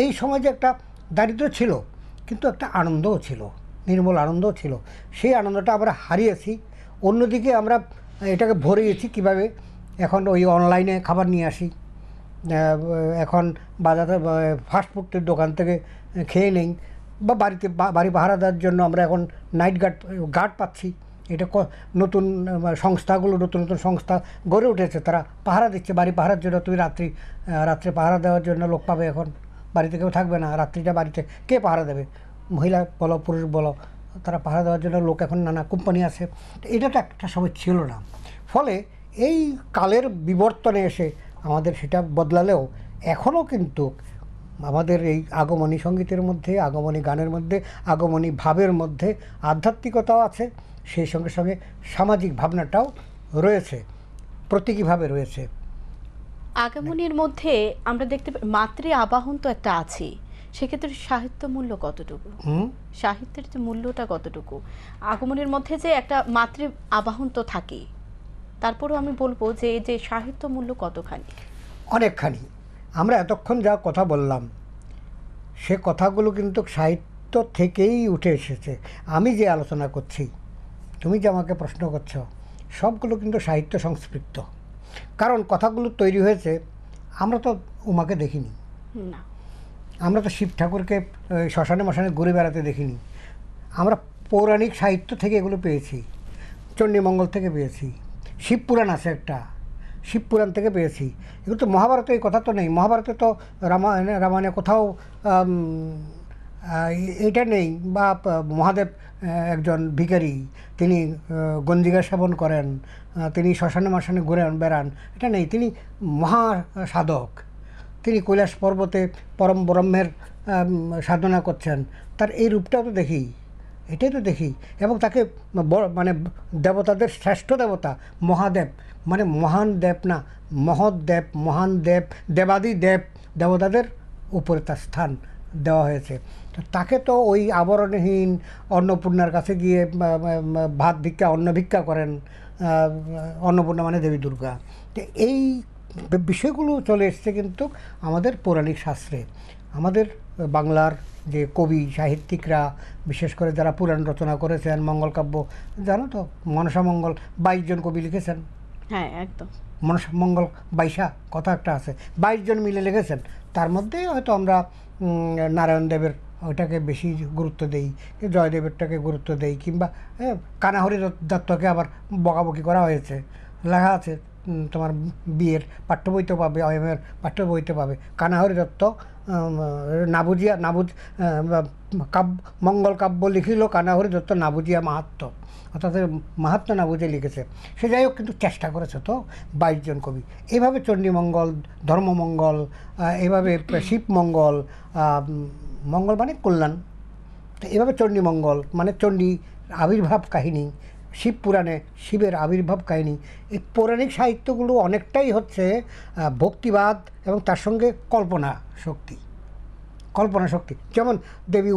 Speaker 2: এই সময় যে একটা দারিদ্র ছিল, কিন্তু একটা আনন্দও ছিল, নির্মল আনন্দও ছিল। সেই আনন্দটা আমরা হারিয়েছি। অন্যদিকে আমরা এটাকে ভরিয়েছি কীভাবে, এখন ওই অনলাইনে খাবার নিয়ে আসি, এখন বাজারে ফাস্টফুডের দোকান থেকে খেয়ে নেই, বা বাড়ি পাহারা দেওয়ার জন্য আমরা এখন নাইট গার্ড পাচ্ছি। এটা নতুন সংস্থাগুলো, নতুন সংস্থা গড়ে উঠেছে, তারা পাহারা দিচ্ছে বাড়ি পাহারার জন্য। তুমি রাত্রে পাহারা দেওয়ার জন্য লোক পাবে, এখন বাড়িতে কেউ থাকবে না, রাত্রিটা বাড়িতে কে পাহারা দেবে, মহিলা বলো পুরুষ বলো, তারা পাহারা দেওয়ার জন্য লোক এখন নানা কোম্পানি আছে। এটা তো একটা সময় ছিল না। ফলে এই কালের বিবর্তনে এসে আমাদের সেটা বদলালেও এখনও কিন্তু আমাদের এই আগমনী সঙ্গীতের মধ্যে, আগমনী গানের মধ্যে, আগমনী ভাবের মধ্যে আধ্যাত্মিকতাও আছে, সেই সঙ্গে সঙ্গে সামাজিক ভাবনাটাও রয়েছে, প্রতীকীভাবে রয়েছে।
Speaker 1: আগমনীর মধ্যে আমরা দেখতে পাই মাতৃ আবাহন তো একটা আছে, সেক্ষেত্রে সাহিত্য মূল্য কতটুকু, সাহিত্যের যে মূল্যটা কতটুকু? আগমনের মধ্যে যে একটা মাতৃ আবাহন তো থাকে, তারপরেও আমি বলবো যে সাহিত্য মূল্য কতখানি?
Speaker 2: অনেকখানি। আমরা এতক্ষণ যা কথা বললাম, সে কথাগুলো কিন্তু সাহিত্য থেকেই উঠে এসেছে। আমি যে আলোচনা করছি তুমি যে আমাকে প্রশ্ন করছো সবগুলো কিন্তু সাহিত্য সংস্পৃক্ত, কারণ কথাগুলো তৈরি হয়েছে, আমরা তো উমাকে দেখিনি,
Speaker 1: না।
Speaker 2: আমরা তো শিব ঠাকুরকে শ্মশানে মশানে ঘুরে বেড়াতে দেখিনি, আমরা পৌরাণিক সাহিত্য থেকে এগুলো পেয়েছি, চণ্ডীমঙ্গল থেকে পেয়েছি, শিবপুরাণ আছে একটা, শিবপুরাণ থেকে পেয়েছি। এগুলো তো মহাভারতে এই কথা তো নেই, মহাভারতে তো রামায়ণে কোথাও এটা নেই, বা মহাদেব একজন ভিখারি, তিনি গঞ্জিকা সেবন করেন, তিনি শ্মশানে মশানে ঘুরে বেড়ান, এটা নেই। তিনি মহা সাধক, তিনি কৈলাস পর্বতে পরম ব্রহ্মের সাধনা করছেন, তার এই রূপটাও তো দেখি, এটাই তো দেখি। এবং তাকে মানে দেবতাদের শ্রেষ্ঠ দেবতা মহাদেব, মানে মহান দেব না, মহৎ দেব, মহান দেব, দেবাদি দেব, দেবতাদের উপরে তার স্থান দেওয়া হয়েছে। তো তাকে তো ওই আবরণহীন অন্নপূর্ণার কাছে গিয়ে ভাত ভিক্ষা অন্ন ভিক্ষা করেন, অন্নপূর্ণা মানে দেবী দুর্গা। তো এই বিষয়গুলো চলে এসছে কিন্তু আমাদের পৌরাণিক শাস্ত্রে। আমাদের বাংলার যে কবি সাহিত্যিকরা, বিশেষ করে যারা পুরাণ রচনা করেছেন, মঙ্গল কাব্য, জানো তো মনসা মঙ্গল 22 জন কবি লিখেছেন।
Speaker 1: হ্যাঁ, একদম।
Speaker 2: মনসা মঙ্গল 22 কথা একটা আছে, 22 জন মিলে লিখেছেন। তার মধ্যে হয়তো আমরা নারায়ণ দেবের ওইটাকে বেশি গুরুত্ব দেই, জয়দেবেরটাকে গুরুত্ব দেই, কিংবা কানাহরি দত্তকে আবার বকাবকি করা হয়েছে, লেখা আছে তোমার বিয়ের পাঠ্য বইতে পাবে, অয়মের পাঠ্য বইতে পাবে, কানাহরি দত্ত নাবুজিয়া কাব্য মঙ্গল কাব্য লিখিল কানাহরি দত্ত নাবুজিয়া মাহাত্ম্য, অর্থাৎ মাহাত্ম্য না বুঝে লিখেছে। সে যাই হোক, কিন্তু চেষ্টা করেছে তো 22 জন কবি। এইভাবে চণ্ডীমঙ্গল, ধর্মমঙ্গল, এইভাবে শিবমঙ্গল, মঙ্গল মানে কল্যাণ, তো এভাবে চণ্ডীমঙ্গল মানে চণ্ডী আবির্ভাব কাহিনী, শিব পুরাণে শিবের আবির্ভাব কাহিনী। এই পৌরাণিক সাহিত্যগুলো অনেকটাই হচ্ছে ভক্তিবাদ এবং তার সঙ্গে কল্পনা শক্তি। কল্পনা শক্তি যেমন দেবী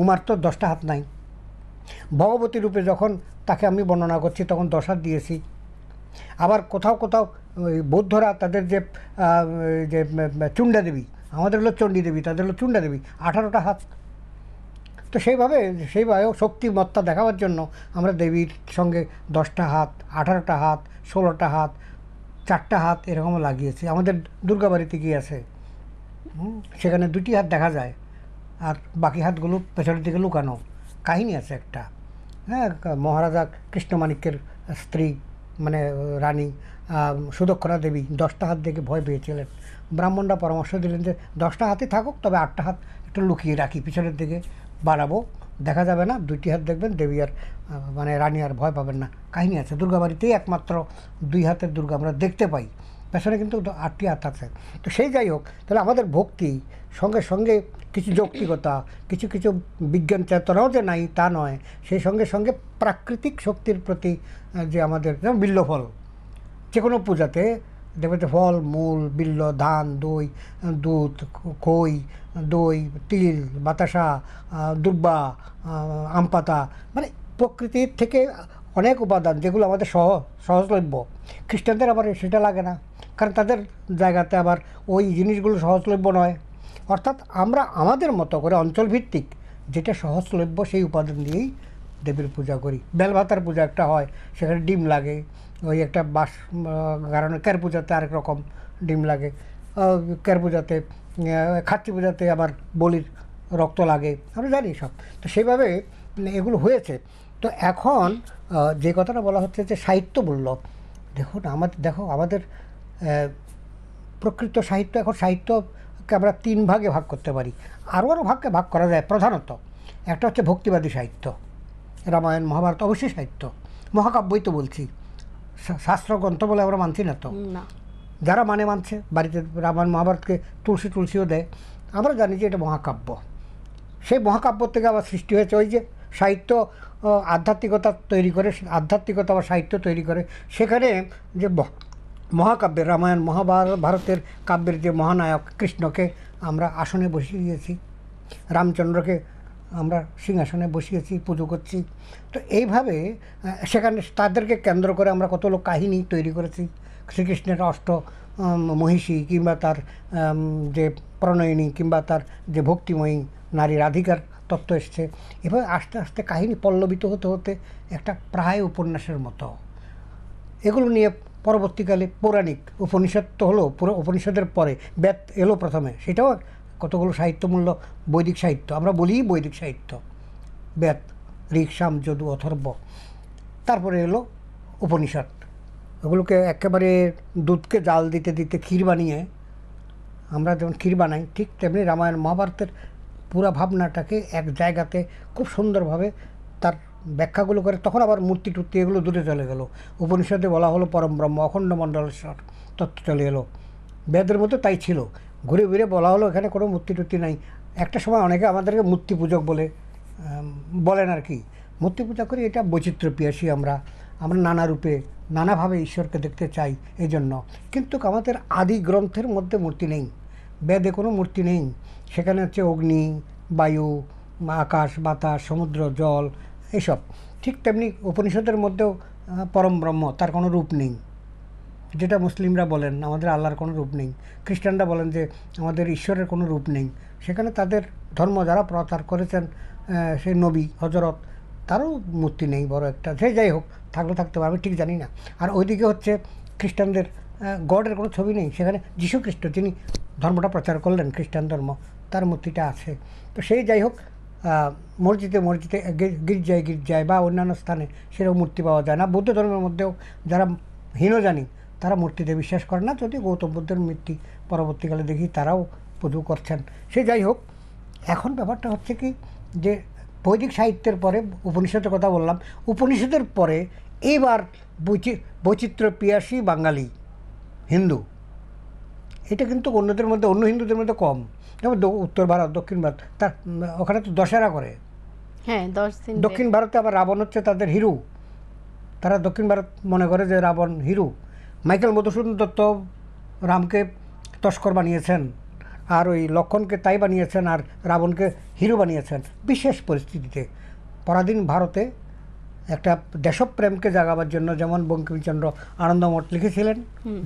Speaker 2: উমার তো 10টা হাত নাই, ভগবতী রূপে যখন তাকে আমি বর্ণনা করছি তখন 10 হাত দিয়েছি। আবার কোথাও কোথাও ওই বৌদ্ধরা তাদের যে যে চুণ্ডা দেবী, আমাদের হলো চণ্ডী দেবী, তাদের হলো চুণ্ডা দেবী, 18টা হাত। তো সেইভাবে শক্তিমত্তা দেখাবার জন্য আমরা দেবীর সঙ্গে 10টা হাত, 18টা হাত, 16টা হাত, 4টা হাত এরকম লাগিয়েছি। আমাদের দুর্গাবাড়িতে গিয়ে আছে, সেখানে 2টি হাত দেখা যায়, আর বাকি হাতগুলো পেছনের দিকে লুকানো। কাহিনী আছে একটা, হ্যাঁ, মহারাজা কৃষ্ণমাণিক্যের স্ত্রী মানে রানী সুদক্ষরা দেবী 10টা হাত দেখে ভয় পেয়েছিলেন। ব্রাহ্মণরা পরামর্শ দিলেন যে 10টা হাতই থাকুক, তবে 8টা হাত একটু লুকিয়ে রাখি, পিছনের দিকে বাড়াবো, দেখা যাবে না, 2টি হাত দেখবেন, দেবী আর মানে রানী আর ভয় পাবেন না। কাহিনী আছে, দুর্গাবাড়িতেই একমাত্র 2 হাতের দুর্গা আমরা দেখতে পাই, পেছনে কিন্তু 8টি হাত আছে। তো সেই যাই হোক, তাহলে আমাদের ভক্তি সঙ্গে সঙ্গে কিছু যৌক্তিকতা, কিছু কিছু বিজ্ঞান চেতনাও যে নাই তা নয়, সেই সঙ্গে সঙ্গে প্রাকৃতিক শক্তির প্রতি যে আমাদের, যেমন বিল্লফল, যে কোনো পূজাতে দেখবে যে ফল মূল, বিল্ল, ধান, দই, দুধ, খই, দই, তিল, বাতাসা, দুর্বা, আম পাতা, মানে প্রকৃতির থেকে অনেক উপাদান যেগুলো আমাদের সহজলভ্য। খ্রিস্টানদের আবার সেটা লাগে না, কারণ তাদের জায়গাতে আবার ওই জিনিসগুলো সহজলভ্য নয়। অর্থাৎ আমরা আমাদের মতো করে অঞ্চলভিত্তিক যেটা সহজলভ্য সেই উপাদান দিয়েই দেবীর পূজা করি। বেলভাতার পূজা একটা হয়, সেখানে ডিম লাগে, ওই একটা বাঁশ কারণে ক্যার পূজাতে আরেক রকম ডিম লাগে, ক্যার পূজাতে, খাচ্চি পূজাতে আবার বলির রক্ত লাগে, আমরা জানি সব। তো সেইভাবে এগুলো হয়েছে। তো এখন যে কথাটা বলা হচ্ছে যে সাহিত্য মূল্য, আমাদের প্রকৃত সাহিত্য, এখন সাহিত্যকে আমরা 3 ভাগে ভাগ করতে পারি, আরও ভাগে ভাগ করা যায়। প্রধানত একটা হচ্ছে ভক্তিবাদী সাহিত্য, রামায়ণ মহাভারত অবশ্যই সাহিত্য, মহাকাব্যই তো বলছি, শাস্ত্রগ্রন্থ বলে আমরা মানছি না তো। যারা মানছে, বাড়িতে রামায়ণ মহাভারতকে তুলসীও দেয়, আমরা জানি যে এটা মহাকাব্য। সেই মহাকাব্য থেকে আবার সৃষ্টি হয়েছে ওই যে সাহিত্য, আধ্যাত্মিকতা তৈরি করে, আধ্যাত্মিকতা বা সাহিত্য তৈরি করে। সেখানে যে মহাকাব্যের, রামায়ণ মহাভারতের কাব্যের যে মহানায়ক কৃষ্ণকে আমরা আসনে বসিয়ে দিয়েছি, রামচন্দ্রকে আমরা সিংহাসনে বসিয়েছি, পুজো করছি। তো এইভাবে সেখানে তাদেরকে কেন্দ্র করে আমরা কত লোক কাহিনী তৈরি করেছি। শ্রীকৃষ্ণের মহিষী, কিংবা তার যে প্রণয়িনী, কিংবা তার যে ভক্তিময়ী নারী রাধিকার তত্ত্ব এসছে। এভাবে আস্তে আস্তে কাহিনী পল্লবিত হতে হতে একটা প্রায় উপন্যাসের মতো। এগুলো নিয়ে পরবর্তীকালে পৌরাণিক উপনিষদ তো হলো, পুরো উপনিষদের পরে বেদ এলো প্রথমে, সেটাও কতগুলো সাহিত্যমূল্য বৈদিক সাহিত্য, আমরা বলি বৈদিক সাহিত্য, বেদ, ঋক, সাম, যদু, অথর্ব। তারপরে এলো উপনিষদ। ওগুলোকে একেবারে দুধকে জাল দিতে দিতে ক্ষীর বানিয়ে, আমরা যেমন ক্ষীর বানাই ঠিক তেমনি রামায়ণ মহাভারতের পুরা ভাবনাটাকে এক জায়গাতে খুব সুন্দরভাবে তার ব্যাখ্যাগুলো করে। তখন আবার মূর্তি টুর্তি এগুলো দূরে চলে গেল। উপনিষদে বলা হলো পরম ব্রহ্ম, অখণ্ড মণ্ডলেশ্বর তত্ত্ব চলে এলো। বেদের মধ্যে তাই ছিল, ঘুরে ঘুরে বলা হলো এখানে কোনো মূর্তি টুর্তি নাই। একটা সময় অনেকে আমাদেরকে মূর্তি পূজক বলেন আর কি। মূর্তি পূজা করি, এটা বৈচিত্র্য পিয়াসী আমরা নানা রূপে নানাভাবে ঈশ্বরকে দেখতে চাই এই জন্য। কিন্তু আমাদের আদি গ্রন্থের মধ্যে মূর্তি নেই, বেদে কোনো মূর্তি নেই। সেখানে হচ্ছে অগ্নি, বায়ু, আকাশ, বাতাস, সমুদ্র, জল, এইসব। ঠিক তেমনি উপনিষদের মধ্যেও পরম ব্রহ্ম, তার কোনো রূপ নেই। যেটা মুসলিমরা বলেন আমাদের আল্লাহর কোনো রূপ নেই, খ্রিস্টানরা বলেন যে আমাদের ঈশ্বরের কোনো রূপ নেই। সেখানে তাদের ধর্ম যারা প্রচার করেছেন, সেই নবী হজরত, তারও মূর্তি নেই বড় একটা। সে যাই হোক, থাকলে থাকতে পারে, আমি ঠিক জানি না। আর ওইদিকে হচ্ছে খ্রিস্টানদের গডের কোনো ছবি নেই। সেখানে যীশু খ্রিস্ট, যিনি ধর্মটা প্রচার করলেন, খ্রিস্টান ধর্ম, তার মূর্তিটা আছে। তো সেই যাই হোক, মসজিদে গির্জায় বা অন্যান্য স্থানে সেরকম মূর্তি পাওয়া যায় না। বৌদ্ধ ধর্মের মধ্যেও যারা হীনজানি তারা মূর্তিতে বিশ্বাস করে না, যদি গৌতম বুদ্ধের মূর্তি পরবর্তীকালে দেখি তারাও পুজো করছেন। সে যাই হোক, এখন ব্যাপারটা হচ্ছে কি যে বৈদিক সাহিত্যের পরে উপনিষদের কথা বললাম, উপনিষদের পরে এইবার বৈচিত্র্য পিয়াসী বাঙালি হিন্দু, এটা কিন্তু অন্যদের মধ্যে, অন্য হিন্দুদের মধ্যে কম। যেমন উত্তর ভারত, দক্ষিণ ভারত, তার ওখানে তো দশেরা করে।
Speaker 1: হ্যাঁ, 10 দিন।
Speaker 2: দক্ষিণ ভারতে আবার রাবণ হচ্ছে তাদের হিরো। তারা দক্ষিণ ভারত মনে করে যে রাবণ হিরো। মাইকেল মধুসূদন দত্ত রামকে তস্কর বানিয়েছেন, আর ওই লক্ষণকে তাই বানিয়েছেন, আর রাবণকে হিরো বানিয়েছেন বিশেষ পরিস্থিতিতে। পরাধীন ভারতে একটা দেশপ্রেমকে জাগাবার জন্য, যেমন বঙ্কিমচন্দ্র আনন্দমঠ লিখেছিলেন,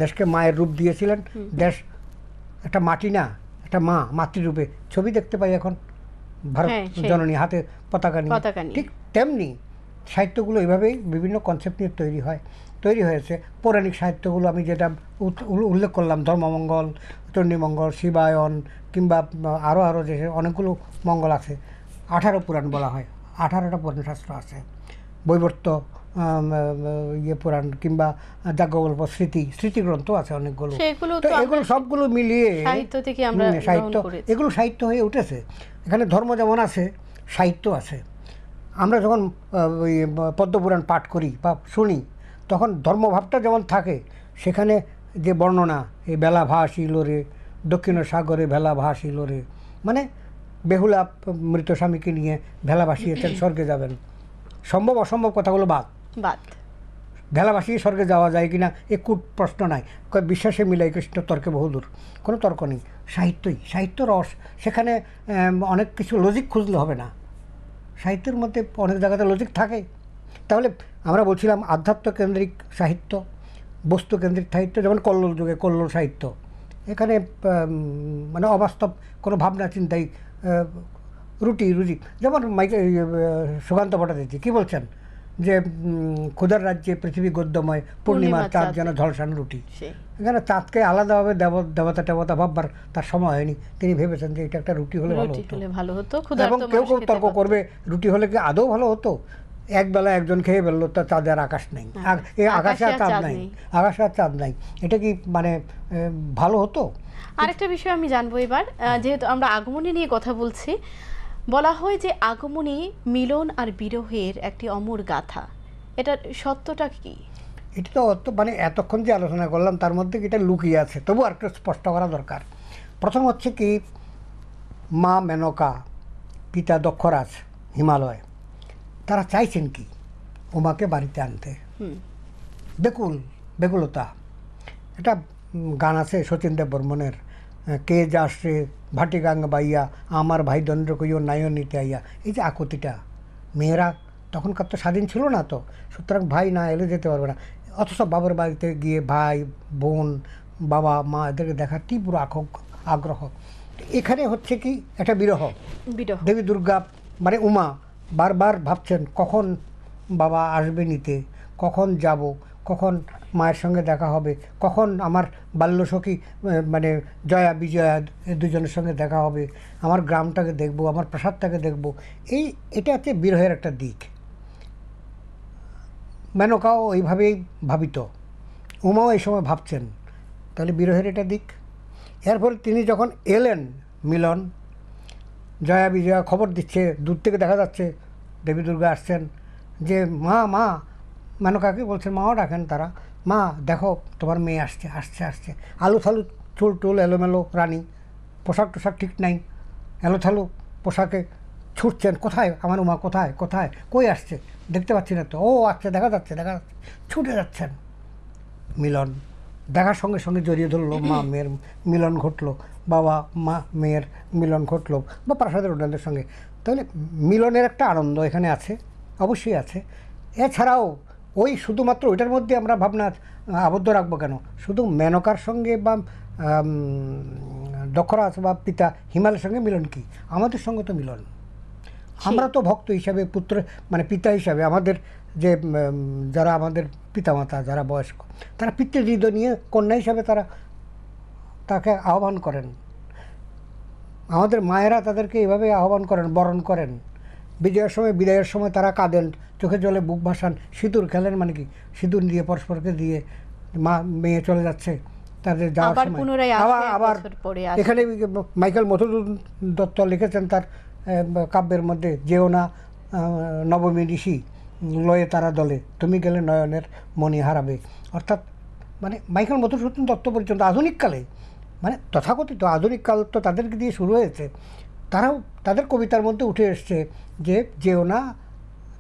Speaker 2: দেশকে মায়ের রূপ দিয়েছিলেন। দেশ একটা মাটি না, একটা মা, মাতৃরূপে ছবি দেখতে পাই এখন ভারত জননী হাতে পতাকা নিয়ে। ঠিক তেমনি সাহিত্যগুলো এইভাবেই বিভিন্ন কনসেপ্ট নিয়ে তৈরি হয়েছে। পৌরাণিক সাহিত্যগুলো আমি যেটা উল্লেখ করলাম, ধর্মমঙ্গল, চণ্ডীমঙ্গল, শিবায়ন, কিংবা আরও যে অনেকগুলো মঙ্গল আছে। 18 পুরাণ বলা হয়, 18টা পুরাণ শাস্ত্র আছে। বৈবর্ত পুরাণ, কিংবা যাজ্ঞবল্ক্য স্মৃতিগ্রন্থ আছে অনেকগুলো। তো এগুলো সবগুলো মিলিয়ে সাহিত্য, এগুলো সাহিত্য হয়ে উঠেছে। এখানে ধর্ম যেমন আছে, সাহিত্য আছে। আমরা যখন ওই পদ্মপুরাণ পাঠ করি বা শুনি, তখন ধর্মভাবটা যেমন থাকে, সেখানে যে বর্ণনা, এই বেলা ভাসিল রে দক্ষিণ সাগরে, ভেলা ভাসিল রে, মানে বেহুলা মৃত স্বামীকে নিয়ে ভেলা ভাসিয়েছেন, স্বর্গে যাবেন। সম্ভব অসম্ভব কথাগুলো বাদ। ভেলা ভাসিয়ে স্বর্গে যাওয়া যায় কিনা এ কূট প্রশ্ন নাই, বিশ্বাসে মিলাই কৃষ্ণ তর্কে বহুদূর, কোনো তর্ক নেই। সাহিত্য রস, সেখানে অনেক কিছু লজিক খুঁজলে হবে না। সাহিত্যের মধ্যে অনেক জায়গাতে লজিক থাকে। তাহলে আমরা বলছিলাম আধ্যাত্ম কেন্দ্রিক সাহিত্য, বস্তু কেন্দ্রিক সাহিত্য, যেমন কল্লোল যুগে কল্লোল সাহিত্য। এখানে মানে অবাস্তব কোনো ভাবনা চিন্তাই, রুটি, যেমন সুকান্ত ভট্টাচার্য কী বলছেন যে ক্ষুধার রাজ্যে পৃথিবী গদ্যময়, পূর্ণিমার চাঁদ যেন ঝলসানো রুটি। এখানে চাঁদকে আলাদাভাবে দেবতা ভাববার তার সময় হয়নি। তিনি ভেবেছেন যে এটা একটা রুটি হলে ভালো হতো। এবং কেউ তর্ক করবে রুটি হলে কি আদৌ ভালো হতো? একবেলা একজন খেয়ে ফেললো, তা চাঁদে আর আকাশ নেই, আকাশে আর চাঁদ নাই, এটা কি মানে ভালো হতো?
Speaker 1: আরেকটা বিষয় আমি জানবো এবার, যেহেতু আমরা আগমনী নিয়ে কথা বলছি, বলা হয় যে আগমনী মিলন আর বিরহের একটি অমর গাথা, এটার সত্যটা কি?
Speaker 2: এটা তো মানে এতক্ষণ যে আলোচনা করলাম তার মধ্যে এটা লুকিয়ে আছে, তবু আর একটু স্পষ্ট করা দরকার। প্রথম হচ্ছে কি, মা মেনকা, পিতা দক্ষরাজ হিমালয়, তারা চাইছেন কি উমাকে বাড়িতে আনতে। বেকুলতা, এটা গান আছে শচীন দেব বর্মনের, কে যাসে ভাটিগাঙ্গ বাইয়া আমার ভাই দন্দ্র কইও নায়নিতে আইয়া। এই যে আকুতিটা, মেয়েরা তখনকার তো স্বাধীন ছিল না, তো সুতরাং ভাই না এলে যেতে পারবে না। অথচ বাবার বাড়িতে গিয়ে ভাই, বোন, বাবা, মা এদেরকে দেখার তীব্র আগ্রহ। এখানে হচ্ছে কি একটা বিরহ। দেবী দুর্গা মানে উমা বারবার ভাবছেন কখন বাবা আসবে নিতে, কখন যাব, কখন মায়ের সঙ্গে দেখা হবে, কখন আমার বাল্যসখী মানে জয়া বিজয়া দুজনের সঙ্গে দেখা হবে, আমার গ্রামটাকে দেখব, আমার প্রাসাদটাকে দেখব। এটা হচ্ছে বিরহের একটা দিক। মেনকাও এইভাবেই ভাবিত, উমাও এই সময় ভাবছেন, তাহলে বিরহের এটা দিক। এরপরে তিনি যখন এলেন মিলন, জয়া বিজয়া খবর দিচ্ছে, দূর থেকে দেখা যাচ্ছে দেবী দুর্গা আসছেন, যে মা মা, মেনকাকে বলছেন, মাও ডাকেন তারা, মা দেখো তোমার মেয়ে আসছে আসছে আসছে। আলু থালু চুল টুল এলোমেলো রানী, পোশাক টোশাক ঠিক নাই, এলো থালু পোশাকে ছুটছেন, কোথায় আমার উমা, কোথায় কোথায়, কই আসছে, দেখতে পাচ্ছি না তো, ও আচ্ছা দেখা যাচ্ছে দেখা যাচ্ছে, ছুটে যাচ্ছেন। মিলন দেখার সঙ্গে সঙ্গে জড়িয়ে ধরলো, মা মেয়ের মিলন ঘটলো, বাবা মা মেয়ের মিলন ঘটলো, বা প্রাসাদের উন্নয়নের সঙ্গে। তাহলে মিলনের একটা আনন্দ এখানে আছে, অবশ্যই আছে। এছাড়াও ওই শুধুমাত্র ওইটার মধ্যে আমরা ভাবনা আবদ্ধ রাখবো কেন? শুধু মেনকার সঙ্গে বা দক্ষরাজ বা পিতা হিমালয়ের সঙ্গে মিলন কি, আমাদের সঙ্গে তো মিলন। আমরা তো ভক্ত হিসাবে, পুত্র মানে পিতা হিসাবে, আমাদের যে যারা আমাদের পিতামাতা যারা বয়স্ক, তারা পিতৃহৃদ নিয়ে কন্যা হিসাবে তারা তাকে আহ্বান করেন। আমাদের মায়েরা তাদেরকে এভাবে আহ্বান করেন, বরণ করেন। বিজয়ের সময় বিদায়ের সময় তারা কাঁদেন, চোখে জলে বুক ভাসান, সিঁদুর খেলেন, মানে কি সিঁদুর দিয়ে পরস্পরকে দিয়ে মা মেয়ে চলে যাচ্ছে তাদের যাওয়ার সময়। আবার এখানে মাইকেল মধুসূদন দত্ত লিখেছেন তার কাব্যের মধ্যে, যেও না নবমী ঋষি লয়ে তারা দলে, তুমি গেলে নয়নের মণি হারাবে। অর্থাৎ মানে মাইকেল মধুসূদন দত্ত পর্যন্ত আধুনিককালে, মানে তথাকথিত আধুনিককাল তো তাদেরকে দিয়ে শুরু হয়েছে, তারাও তাদের কবিতার মধ্যে উঠে এসছে যে যেও না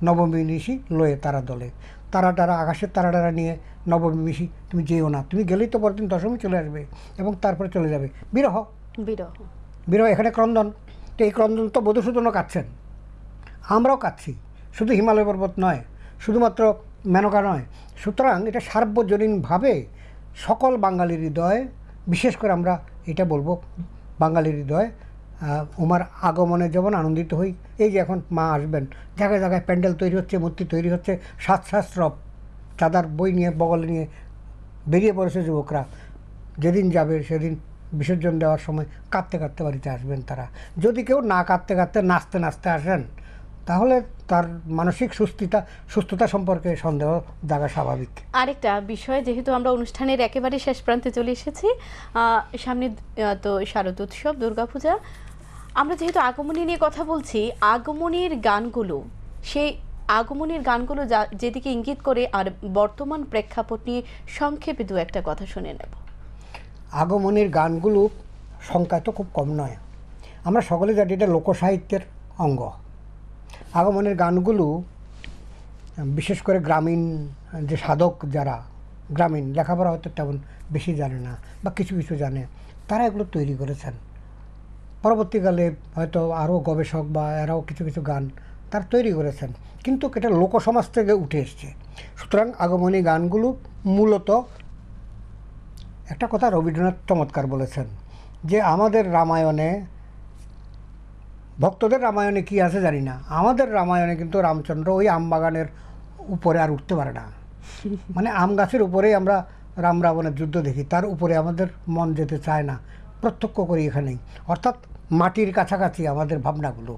Speaker 2: নবমী ঋষি লয়ে তারা দলে, তারা আকাশের তারা নিয়ে নবমী ঋষি তুমি যেও না, তুমি গেলেই তো পরদিন দশমী চলে আসবে এবং তারপরে চলে যাবে। বিরহ বিরহ বিরহ, এখানে ক্রন্দন। তো এই ক্রন্দন তো মধুসূদনও কাঁদছেন, আমরাও কাঁদছি, শুধু হিমালয় পর্বত নয়, শুধুমাত্র মেনকা নয়। সুতরাং এটা সার্বজনীনভাবে সকল বাঙালির হৃদয়ে, বিশেষ করে আমরা এটা বলবো বাঙালির হৃদয়ে উমার আগমনে যেমন আনন্দিত হই, এই যে এখন মা আসবেন, জায়গায় জায়গায় প্যান্ডেল তৈরি হচ্ছে, মূর্তি তৈরি হচ্ছে, সাজসহস্র চাঁদার বই নিয়ে বগলে নিয়ে বেরিয়ে পড়েছে যুবকরা। যেদিন যাবে সেদিন বিসর্জন দেওয়ার সময় কাঁদতে কাঁদতে বাড়িতে আসবেন তারা। যদি কেউ না কাঁদতে কাঁদতে নাচতে নাচতে আসেন, তাহলে তার মানসিক সুস্থতা সম্পর্কে সন্দেহ জাগা স্বাভাবিক।
Speaker 1: আরেকটা বিষয়, যেহেতু আমরা অনুষ্ঠানের একেবারে শেষ প্রান্তে চলে এসেছি, সামনে তো শারদ উৎসব, দুর্গাপূজা, আমরা যেহেতু আগমনী নিয়ে কথা বলছি, আগমনীর গানগুলো, সেই আগমনীর গানগুলো যেদিকে ইঙ্গিত করে, আর বর্তমান প্রেক্ষাপট নিয়ে সংক্ষেপে দু একটা কথা শুনে নেব।
Speaker 2: আগমনীর গানগুলো সংখ্যা তো খুব কম নয়, আমরা সকলে জানি এটা লোকসাহিত্যের অঙ্গ। আগমনের গানগুলো বিশেষ করে গ্রামীণ যে সাধক যারা, গ্রামীণ লেখাপড়া হয়তো তেমন বেশি জানে না বা কিছু কিছু জানে, তারা এগুলো তৈরি করেছেন। পরবর্তীকালে হয়তো আরও গবেষক বা এরাও কিছু কিছু গান তারা তৈরি করেছেন, কিন্তু এটা লোকসমাজ থেকে উঠে এসছে। সুতরাং আগমনী গানগুলো মূলত, একটা কথা রবীন্দ্রনাথ চমৎকার বলেছেন যে আমাদের রামায়ণে, ভক্তদের রামায়ণে কি আছে জানি না, আমাদের রামায়ণে কিন্তু রামচন্দ্র ওই আম বাগানের উপরে আর উঠতে পারে না। মানে আম গাছের উপরেই আমরা রাম রাবণের যুদ্ধ দেখি, তার উপরে আমাদের মন যেতে চায় না, প্রত্যক্ষ করি এখানেই। অর্থাৎ মাটির কাছাকাছি আমাদের ভাবনাগুলো,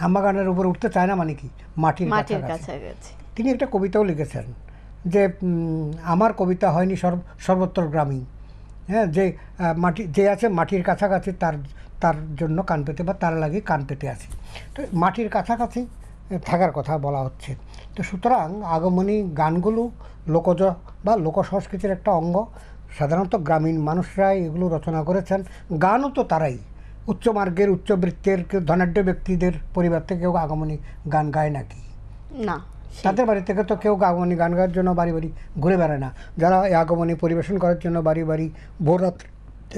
Speaker 2: আম বাগানের উপরে উঠতে চায় না, মানে কি মাটির কাছাকাছি। তিনি একটা কবিতাও লিখেছেন যে আমার কবিতা হয়নি সর্বত্র গ্রামীণ, হ্যাঁ, যে আছে মাটির কাছাকাছি তার জন্য কান পেতে, বা তার লাগে কান পেতে আছি। তো মাটির কাছাকাছি থাকার কথা বলা হচ্ছে। তো সুতরাং আগমনী গানগুলো লোকজ বা লোক সংস্কৃতির একটা অঙ্গ। সাধারণত গ্রামীণ মানুষরাই এগুলো রচনা করেছেন। গানও তো তারাই, উচ্চমার্গের উচ্চবৃত্তের কেউ ধনাঢ্য ব্যক্তিদের পরিবার থেকে কেউ আগমনী গান গায় নাকি? না, তাদের বাড়ি থেকে তো কেউ আগমনী গান গাওয়ার জন্য বাড়ি বাড়ি ঘুরে বেড়ায় না। যারা এই আগমনী পরিবেশন করার জন্য বাড়ি বাড়ি ভোররাত্রে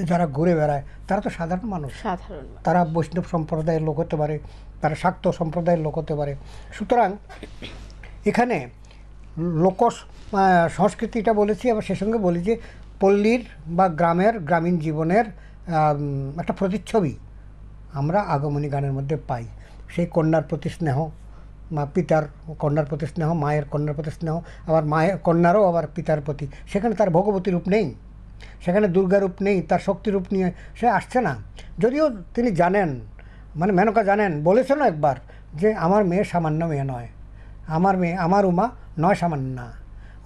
Speaker 2: যারা ঘুরে বেড়ায়, তারা তো সাধারণ মানুষ। তারা বৈষ্ণব সম্প্রদায়ের লোক হতে পারে, তারা শাক্ত সম্প্রদায়ের লোক হতে পারে। সুতরাং এখানে লোক সংস্কৃতিটা বলেছি, আবার সে সঙ্গে বলি যে পল্লীর বা গ্রামীণ জীবনের একটা প্রতিচ্ছবি আমরা আগমনী গানের মধ্যে পাই। সেই কন্যার প্রতি স্নেহ, পিতার কন্যার প্রতি স্নেহ, মায়ের কন্যার প্রতি স্নেহ, আবার মায়ের কন্যারও আবার পিতার প্রতি। সেখানে তার ভগবতী রূপ নেই, সেখানে দুর্গা রূপ নেই, তার শক্তি রূপ নিয়ে সে আসছে না। যদিও তিনি জানেন, মানে মেনকা জানেন, বলেছেন একবার যে আমার মেয়ে সামান্য মেয়ে নয়, আমার মেয়ে, আমার উমা নয় সামান্য না।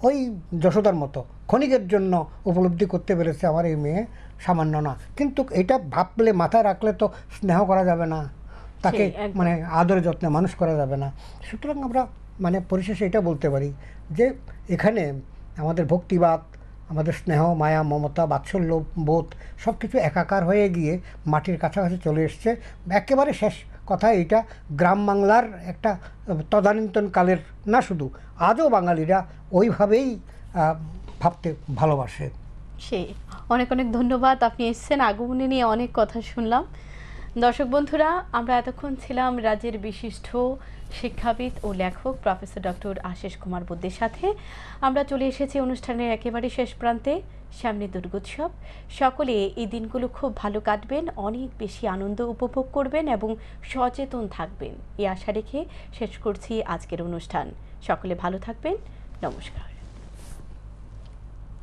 Speaker 2: ওই যশোদার মতো ক্ষণিকের জন্য উপলব্ধি করতে পেরেছে আমার এই মেয়ে সামান্য না। কিন্তু এটা ভাবলে, মাথায় রাখলে তো স্নেহ করা যাবে না, তাকে মানে আদরে যত্নে মানুষ করা যাবে না। সুতরাং আমরা মানে পরিশেষে এটা বলতে পারি যে এখানে আমাদের ভক্তিবাদ, আমাদের স্নেহ, মায়া, মমতা, বাৎসল্য বোধ সব কিছু একাকার হয়ে গিয়ে মাটির কাছাকাছি চলে এসছে। একেবারে শেষ কথা, এইটা গ্রাম বাংলার একটা তদানীন্তন কালের না, শুধু আজও বাঙালিরা ওইভাবেই ভাবতে ভালোবাসে।
Speaker 1: সেই অনেক অনেক ধন্যবাদ, আপনি এসেছেন, আগমনী নিয়ে অনেক কথা শুনলাম। দর্শক বন্ধুরা, আমরা এতক্ষণ ছিলাম রাজ্যের বিশিষ্ট শিক্ষাবিদ ও লেখক প্রফেসর ডক্টর আশিস কুমার বুদ্ধির সাথে। আমরা চলে এসেছি অনুষ্ঠানের একেবারে শেষ প্রান্তে। সামনে দুর্গোৎসব, সকলে এই দিনগুলো খুব ভালো কাটবেন, অনেক বেশি আনন্দ উপভোগ করবেন এবং সচেতন থাকবেন, এই আশা রেখে শেষ করছি আজকের অনুষ্ঠান। সকলে ভালো থাকবেন, নমস্কার।